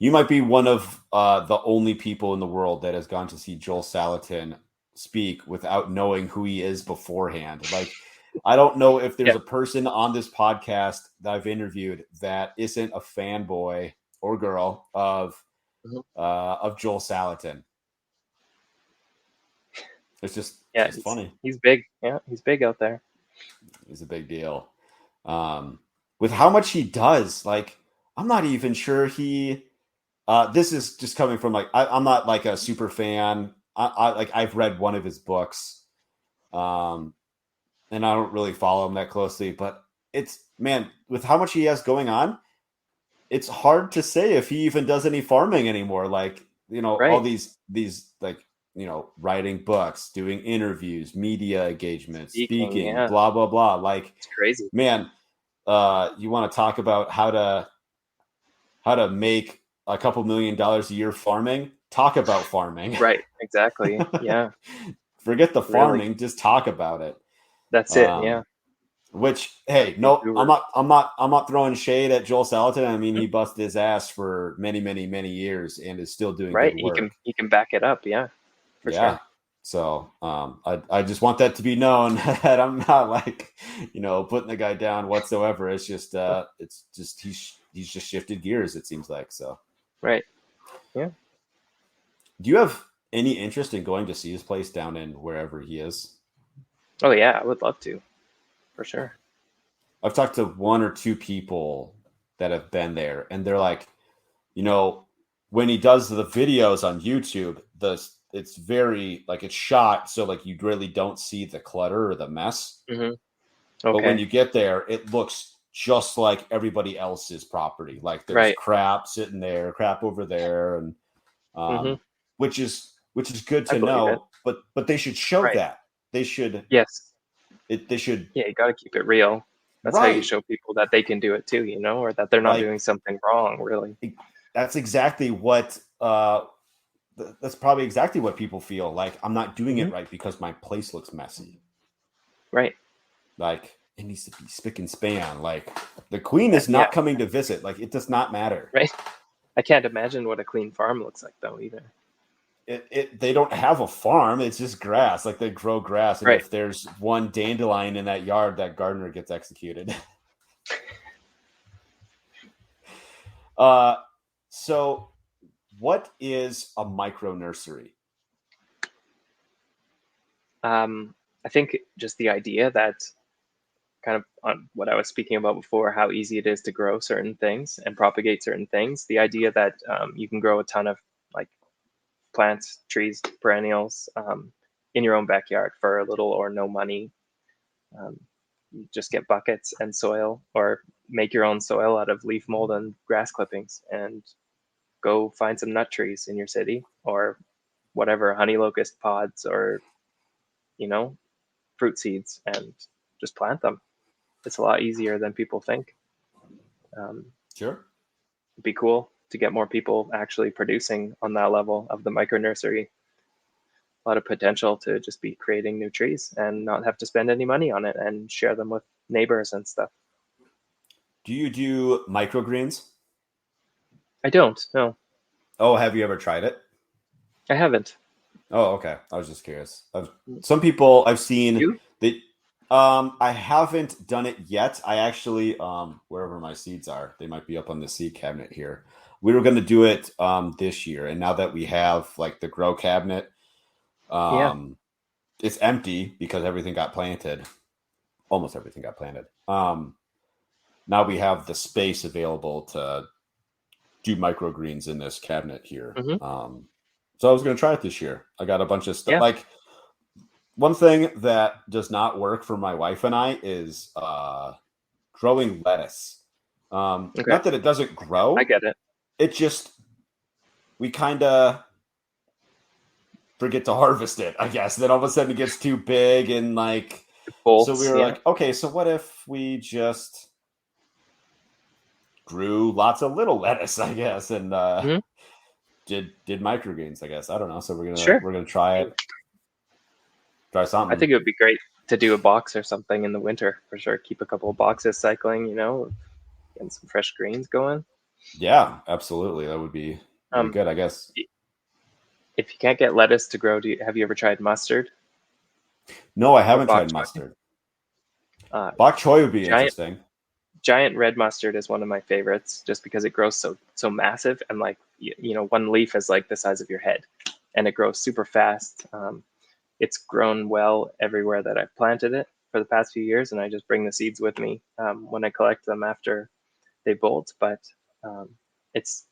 You might be one of the only people in the world that has gone to see Joel Salatin speak without knowing who he is beforehand. Like, I don't know if there's Yeah. a person on this podcast that I've interviewed that isn't a fanboy or girl Mhm. of Joel Salatin. It's Yeah, just funny. he's big. Yeah, he's big out there. It's a big deal. With how much he does, like, I'm not even sure he. This is just coming from like I'm not like a super fan. I've read one of his books, um, and I don't really follow him that closely. But it's, man, with how much he has going on, it's hard to say if he even does any farming anymore. Like, all Right. these like, writing books, doing interviews, media engagements, Speaking, speaking, yeah, blah blah blah. Like, it's crazy. man, you want to talk about how to make a couple $1 million a year farming? Talk about farming. Right, exactly. Yeah, Forget the really. farming, just talk about it. That's it. Yeah. Um, which, hey, Big no, I'm guru. not, I'm not, I'm not throwing shade at Joel Salatin. I mean, he busted his ass for many, many, many years and is still doing Right. good He can work. he can back it up. Yeah, for Yeah, sure. So I just want that to be known that I'm not like, putting the guy down whatsoever. It's just he's just shifted gears, it seems like. So Right. Yeah. do you have any interest in going to see his place down in wherever he is? Oh yeah, I would love to, for sure. I've talked to one or two people that have been there, and they're like, you know, when he does the videos on YouTube, it's very like it's shot so like you really don't see the clutter or the mess. Hmm. But when Okay. you get there, it looks just like everybody else's property. Like there's Right. crap sitting there, crap over there, and Hmm. um, which is good I to believe it. know. But they should show Right. that. They should Yes. they should Yeah, you got to keep it real. That's how you right show people that they can do it too, or that they're not like doing something wrong, really. that's exactly what that's probably exactly what people feel like. I'm not doing Hmm. it right because my place looks messy. Right. Like it needs to be spick and span. Like the queen is Yeah. not coming to visit. Like it does not matter. Right. I can't imagine what a clean farm looks like, though, either. They don't have a farm. It's just grass. Like they grow grass, and Right. if there's one dandelion in that yard, that gardener gets executed. uh, so what is a micro nursery? I think just the idea that kind of on what I was speaking about before, how easy it is to grow certain things and propagate certain things. The idea that you can grow a ton of like plants, trees, perennials in your own backyard for a little or no money. You just get buckets and soil, or make your own soil out of leaf mold and grass clippings, and go find some nut trees in your city, or whatever, honey locust pods, or you know fruit seeds, and just plant them. It's a lot easier than people think. Um, Sure. it'd be cool to get more people actually producing on that level of the micro nursery. A lot of potential to just be creating new trees and not have to spend any money on it and share them with neighbors and stuff. Do you do microgreens? I don't. No, Oh, have you ever tried it? I haven't. Oh, okay. I was just curious. Some people I've seen You? that I haven't done it yet. I actually wherever my seeds are, they might be up on the seed cabinet here. We were going to do it this year, and now that we have like the grow cabinet, Yeah. um it's empty because everything got planted. Almost everything got planted. Now we have the space available to do microgreens in this cabinet here. Hmm. So I was going to try it this year. I got a bunch of stuff. Yeah. Like one thing that does not work for my wife and I is growing lettuce. Okay. Not that it doesn't I grow. get it. It just we kind of forget to harvest it. I guess. Then all of a sudden it gets too big and like. It So we bolts. were Yeah. like, okay, so what if we just grew lots of little lettuce, I guess, and Hmm. did microgreens, I guess. I don't know. So we're gonna Sure. we're gonna try it, try I something. think it would be great to do a box or something in the winter for sure. Keep a couple of boxes cycling, getting some fresh greens going. Yeah, absolutely. That'd be Um, good, I guess. if you can't get lettuce to grow, have you ever tried mustard No, I or haven't bok tried choy? mustard. Uh, Bok choy would be giant interesting. giant red mustard is one of my favorites, just because it grows so massive, and like one leaf is like the size of your head, and it grows super fast. It's grown well everywhere that I've planted it for the past few years, and I just bring the seeds with me when I collect them after they bolt. But um, it's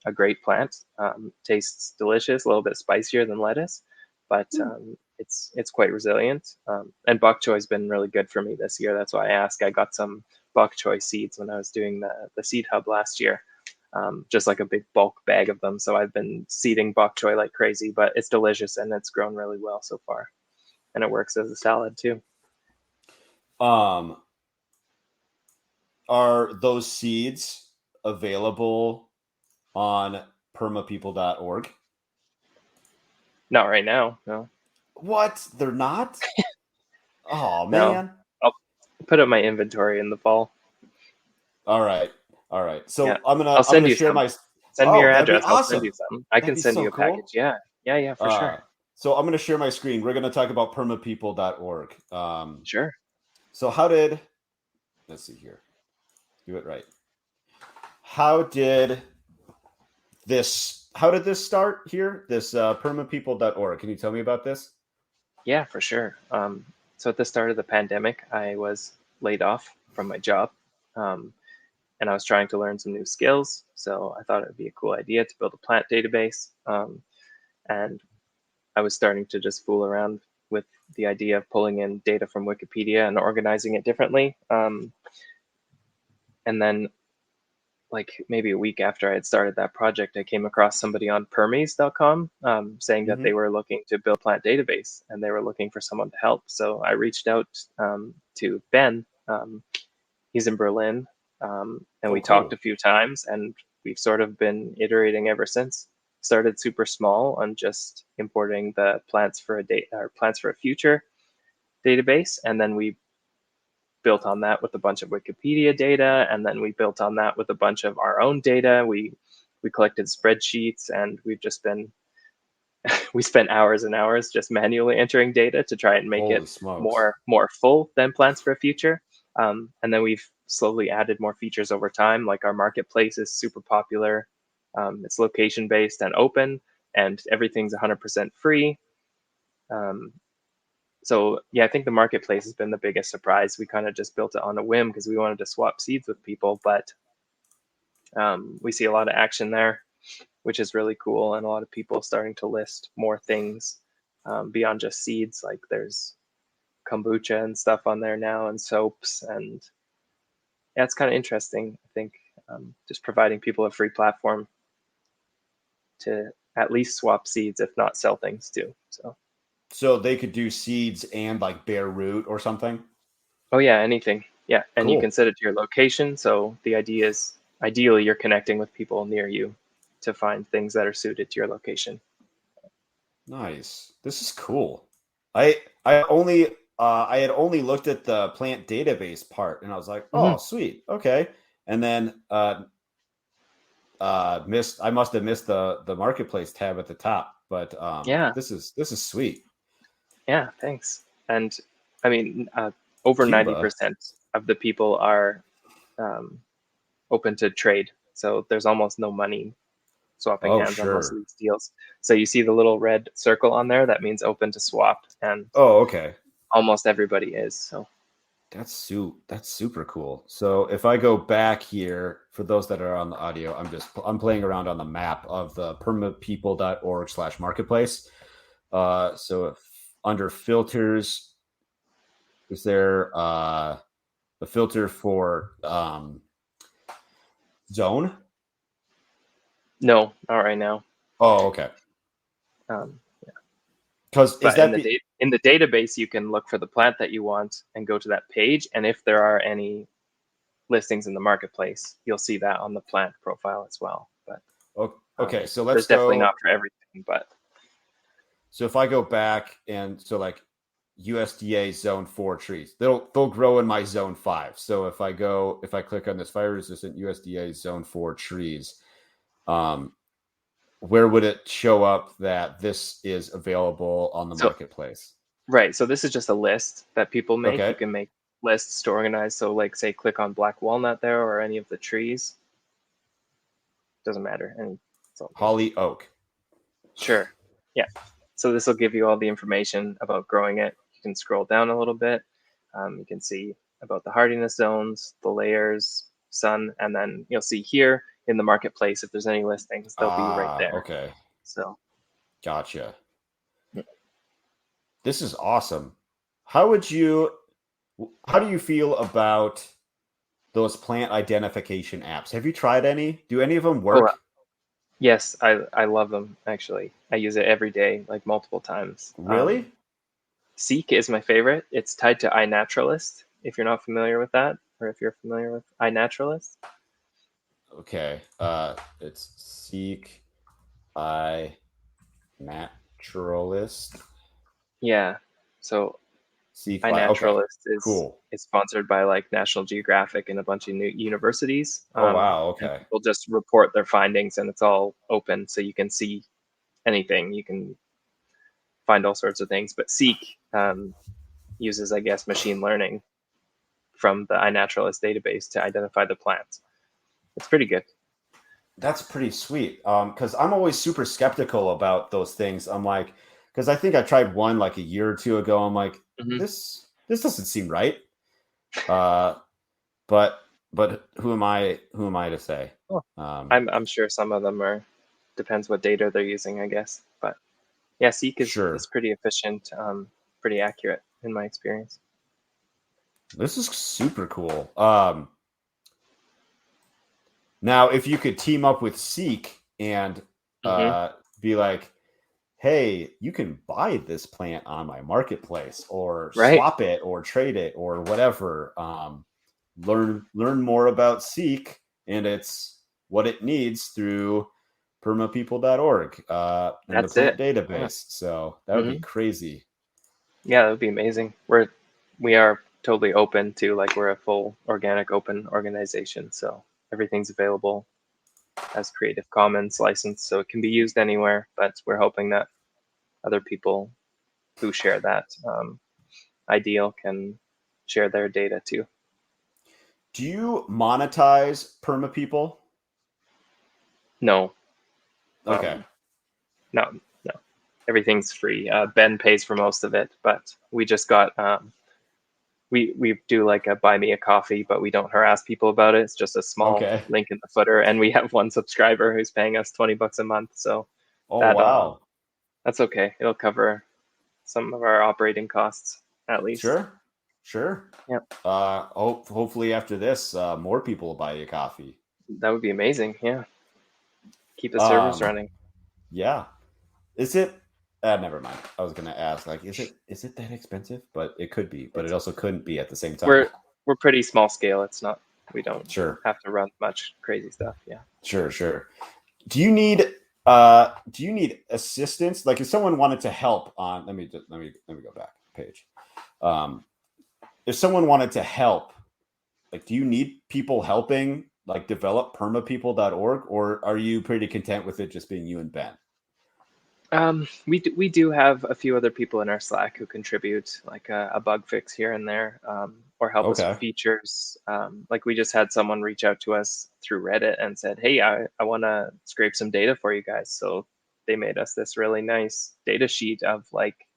a great plant. Tastes delicious, a little bit spicier than lettuce, but it's quite resilient. And bok choy has been really good for me this year. That's why I asked. I got some bok choy seeds when I was doing the seed hub last year. Just like a big bulk bag of them. So I've been seeding bok choy like crazy, but it's delicious and it's grown really well so far. And it works as a salad too. Um, are those seeds available on permapeople.org? Not right now. No, What? They're not? Oh no. man. I'll put up my inventory in the fall. All right. All right. Yeah. So I'm gonna I'll I'm send gonna you share some. my Send me oh, your that'd be address. I'll send awesome. you some. I That'd can be send so you a package. cool. Yeah. Yeah. Yeah, for Uh sure. So I'm going to share my screen. We're going to talk about permapeople.org. Sure. So let's see here. Do it right. How did this start here? This permapeople.org. Can you tell me about this? Yeah, for sure. So at the start of the pandemic, I was laid off from my job, um, and I was trying to learn some new skills. So I thought it would be a cool idea to build a plant database. And I was starting to just fool around with the idea of pulling in data from Wikipedia and organizing it differently. And then, like maybe a week after I had started that project, I came across somebody on Permies.com saying that they Mm-hmm. were looking to build a plant database and they were looking for someone to help. So I reached out to Ben. He's in Berlin, and Oh, we talked a cool. few times, and we've sort of been iterating ever since. Started super small on just importing the plants for a date or plants for a future database, and then we built on that with a bunch of Wikipedia data, and then we built on that with a bunch of our own data. We collected spreadsheets, and we've just been we spent hours and hours just manually entering data to try and make it Holy smokes. more full than Plants for a Future. And then we've slowly added more features over time. Like our marketplace is super popular. It's location based and open, and everything's 100% free. Um, so yeah, I think the marketplace has been the biggest surprise. We kind of just built it on a whim because we wanted to swap seeds with people, but we see a lot of action there, which is really cool, and a lot of people starting to list more things beyond just seeds. Like there's kombucha and stuff on there now, and soaps, and yeah, it's kind of interesting. I think just providing people a free platform to at least swap seeds, if not sell things too. So, So they could do seeds and like bare root or something? oh yeah, anything. Yeah, and you can Cool. set it to your location. So the idea is ideally you're connecting with people near you to find things that are suited to your location. Nice. This is cool. I had only looked at the plant database part and I was like, Mm-hmm. oh sweet. Okay. And then missed I must have missed the marketplace tab at the top. But Yeah, this is sweet. yeah, thanks. And I mean, over Cuba. 90% of the people are um, open to trade. So there's almost no money swapping Oh, hands on most of sure. these deals. So you see the little red circle on there, that means open to swap, and Oh, okay. almost everybody is. So That's super cool. So if I go back here, for those that are on the audio, I'm playing around on the map of the permapeople.org/marketplace. So if under filters, is there a filter for zone? no, not right now. Oh, okay. Um, Because is but in that the the in the database, you can look for the plant that you want and go to that page. And if there are any listings in the marketplace, you'll see that on the plant profile as well. But okay? So there's let's definitely go. not for everything. But So if I go back and so like USDA zone 4 trees, they'll grow in my zone 5. So if I click on this fire resistant USDA zone 4 trees, um, where would it show up that this is available on the so marketplace? right, so this is just a list that people make. You Okay. can make lists to organize. So like say click on black walnut there or any of the trees. Doesn't matter. And it's all good. Holly oak. Sure. Yeah. So this will give you all the information about growing it. You can scroll down a little bit. You can see about the hardiness zones, the layers, sun, and then you'll see here in the marketplace if there's any listings, they'll be right Ah, there. okay. So Gotcha. This is awesome. How would you how do you feel about those plant identification apps? Have you tried any? Do any of them oh work? yes, I love them actually. I use it every day, like multiple times. Really? Seek is my favorite. It's tied to iNaturalist. If you're not familiar with that, or if you're familiar with iNaturalist, Okay. It's Seek I Naturalist. yeah. So Seek by okay. iNaturalist Cool. is sponsored by like National Geographic and a bunch of new universities, Oh wow, and okay. people just report their findings, and it's all open, so you can see anything. You can find all sorts of things. But Seek uses, I guess, machine learning from the iNaturalist database to identify the plants. It's pretty good. That's pretty sweet. Because I'm always super skeptical about those things. I'm like, because I think I tried one like a year or two ago. I'm like, Mm-hmm. this doesn't seem right. But who am I? Who am I to say? Oh, I'm sure some of them are, depends what data they're using, I guess. But yeah, Seek is Sure. pretty efficient, pretty accurate in my experience. This is super cool. Now, if you could team up with Seek and Mm-hmm. be like, hey, you can buy this plant on my marketplace or Right. swap it or trade it or whatever. Learn more about Seek and it's what it needs through permapeople.org and the That's plant it. Yeah. database. So that would be Mm-hmm. crazy. Yeah, that would be amazing. We are totally open to, like, we're a full organic open organization, so everything's available as Creative Commons license, so it can be used anywhere. But we're hoping that other people who share that ideal can share their data too. Do you monetize permapeople? No, Okay. no, no. Everything's free. Ben pays for most of it, but we just got we do like a buy me a coffee, but we don't harass people about it. It's just a small Okay. link in the footer, and we have one subscriber who's paying us $20 a month. So Oh, that wow. that's okay. It'll cover some of our operating costs at least. Sure. Sure. Yep, Hopefully after this, more people will buy you coffee. that would be amazing. Yeah, keep the servers Um, running. yeah. Is it? Never mind. I was gonna ask, like, is it that expensive? But it could be, but it It's also couldn't be at the same time. we're pretty small scale. It's not, we don't Sure. have to run much crazy stuff. Yeah. Sure. Sure. Do you need assistance? Like, if someone wanted to help on, let me go back page. Um, if someone wanted to help, like, do you need people helping, like, develop permapeople.org, or are you pretty content with it just being you and Ben? We do have a few other people in our Slack who contribute, like a bug fix here and there, or help us with Okay. features. Like, we just had someone reach out to us through Reddit and said, "Hey, I want to scrape some data for you guys." So they made us this really nice data sheet of like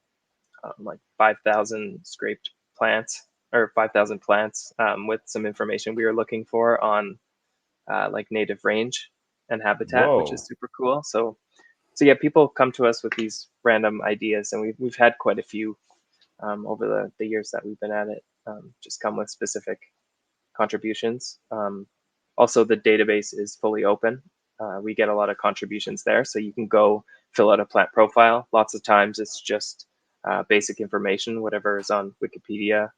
5,000 scraped plants, or 5,000 plants, with some information we were looking for on like native range and habitat, which is Whoa. super cool. So yeah, people come to us with these random ideas, and we've had quite a few over the years that we've been at it. Just come with specific contributions. Also, the database is fully open. We get a lot of contributions there, so you can go fill out a plant profile. Lots of times it's just basic information, whatever is on Wikipedia,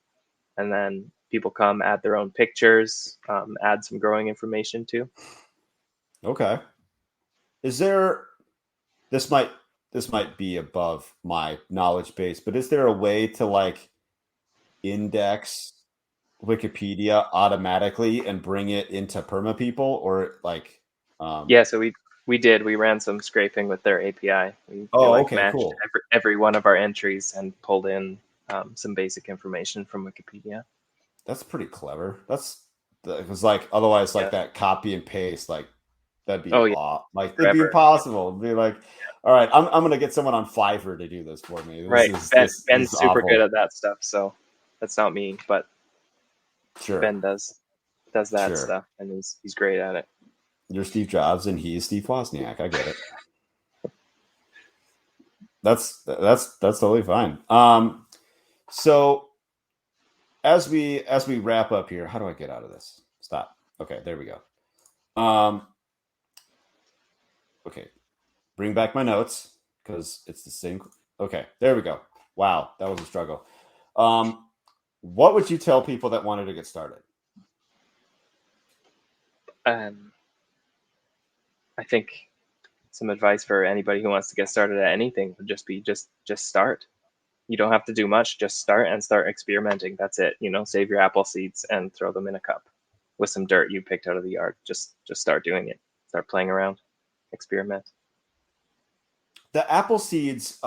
and then people come add their own pictures, add some growing information too. Okay. Is there this might this might be above my knowledge base, but is there a way to, like, index Wikipedia automatically and bring it into permapeople, or like Yeah, so we ran some scraping with their API. We oh, like okay, matched cool. every one of our entries and pulled in some basic information from Wikipedia. That's pretty clever. That's because, like, otherwise, like, Yeah. that copy and paste, like, that'd be Oh yeah, off. Like, it'd be forever. impossible. It'd be like, all right, I'm gonna get someone on Fiverr to do this for me. Right. This Ben's is super good awful. at that stuff. So that's not me, but Sure, Ben does that sure. stuff, and he's great at it. You're Steve Jobs and he's Steve Wozniak. I get it. That's totally fine. So as we wrap up here, how do I get out of this? Stop. Okay, there we go. Okay, bring back my notes because it's the same. Okay, there we go. Wow, that was a struggle. Um, what would you tell people that wanted to get started? Um, I think some advice for anybody who wants to get started at anything would just be just start. You don't have to do much. Just start and start experimenting. That's it. Save your apple seeds and throw them in a cup with some dirt you picked out of the yard. Just start doing it. Start playing around. Experiment. The apple seeds.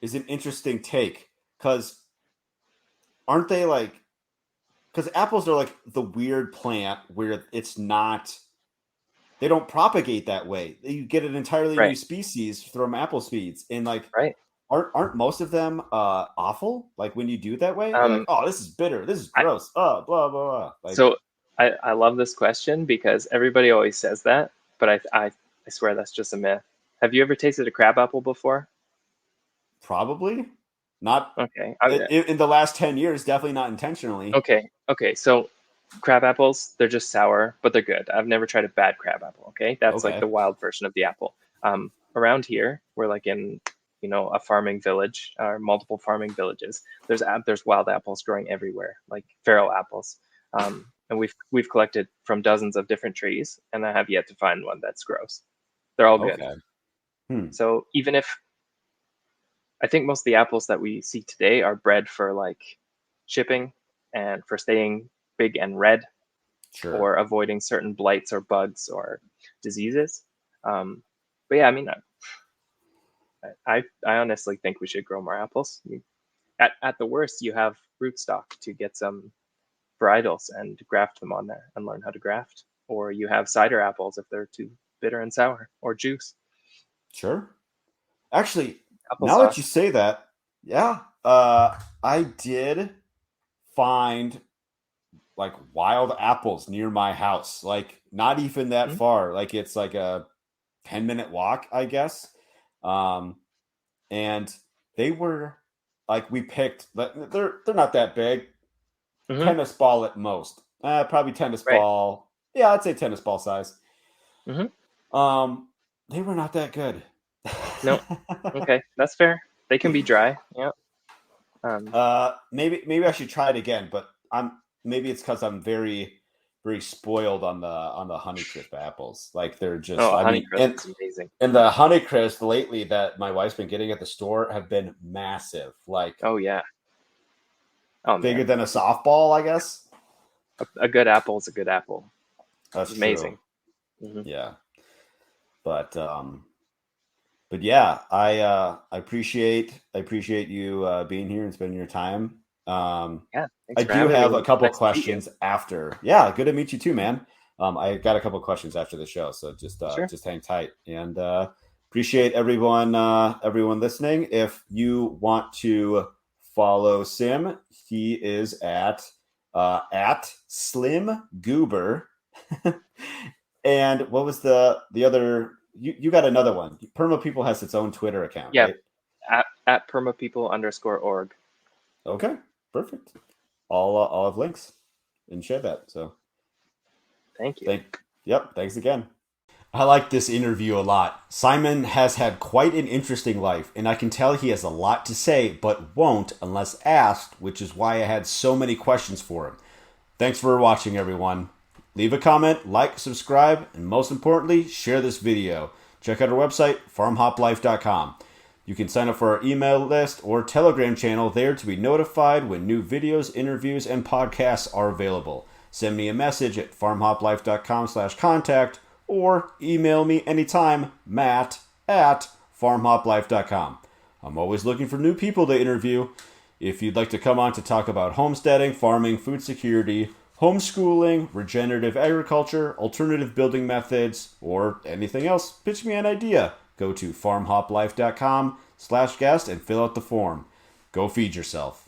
is an interesting take because aren't they like, because apples are like the weird plant where it's not, they don't propagate that way. You get an entirely new Right. species from apple seeds, and like Right. aren't most of them awful? Like when you do it that way, you're like, Um, oh, this is bitter, this is I, gross, blah blah blah. Like so I love this question because everybody always says that, but I swear that's just a myth. Have you ever tasted a crab apple before? probably not Okay. in the last 10 years. Definitely not intentionally. Okay. Okay. So crab apples, they're just sour, but they're good. I've never tried a bad crab apple. Okay. That's like Okay, the wild version of the apple. Around here, we're like in, a farming village or multiple farming villages. There's wild apples growing everywhere, like feral apples. And we've collected from dozens of different trees, and I have yet to find one that's gross. They're all good. okay. Hmm. So even if I think most of the apples that we see today are bred for like shipping and for staying big and red Sure. or avoiding certain blights or bugs or diseases. But yeah, I mean, I honestly think we should grow more apples. At the worst, you have rootstock to get some varietals and graft them on there and learn how to graft. Or you have cider apples if they're too bitter and sour, or juice, Sure. Actually, now that you applesauce. say that, yeah, I did find like wild apples near my house. Like not even that Mhm. far. Like it's like a 10-minute walk, I guess. Um, and they were like we picked. They're not that big. Mhm. Tennis ball at most. Probably tennis Right. ball. Yeah, I'd say tennis ball size. Mhm. Um, they were not that good. No. Okay, that's fair. They can be dry. Yeah. Um, maybe I should try it again, but maybe it's because I'm very spoiled on the Honeycrisp apples. Like they're just, oh, I mean, Honeycrisp is amazing. and the Honeycrisp lately that my wife's been getting at the store have been massive, like Oh yeah. Oh bigger man, than a softball, I guess. a good apple is a good apple. It's That's true. amazing. Hmm. Yeah, but yeah, I appreciate you being here and spending your time. Yeah. I Thanks for do having have me. a couple Nice to meet you. questions after. Yeah, good to meet you too, man. I got a couple questions after the show, so Sure. just hang tight and appreciate everyone listening. If you want to follow Sim, he is at Slim Goober. And what was the other? You got another one. Perma People has its own Twitter account, Yeah. right? At permapeople_org. Okay, perfect. I'll have links and share that. So Thank you. thank yep, thanks again. I like this interview a lot. Simon has had quite an interesting life, and I can tell he has a lot to say, but won't unless asked, which is why I had so many questions for him. Thanks for watching, everyone. Leave a comment, like, subscribe, and most importantly, share this video. Check out our website, farmhoplife.com. You can sign up for our email list or Telegram channel there to be notified when new videos, interviews, and podcasts are available. Send me a message at farmhoplife.com/contact or email me anytime, matt@farmhoplife.com. I'm always looking for new people to interview. If you'd like to come on to talk about homesteading, farming, food security, homeschooling, regenerative agriculture, alternative building methods, or anything else, pitch me an idea. Go to farmhoplife.com/guest and fill out the form. Go feed yourself.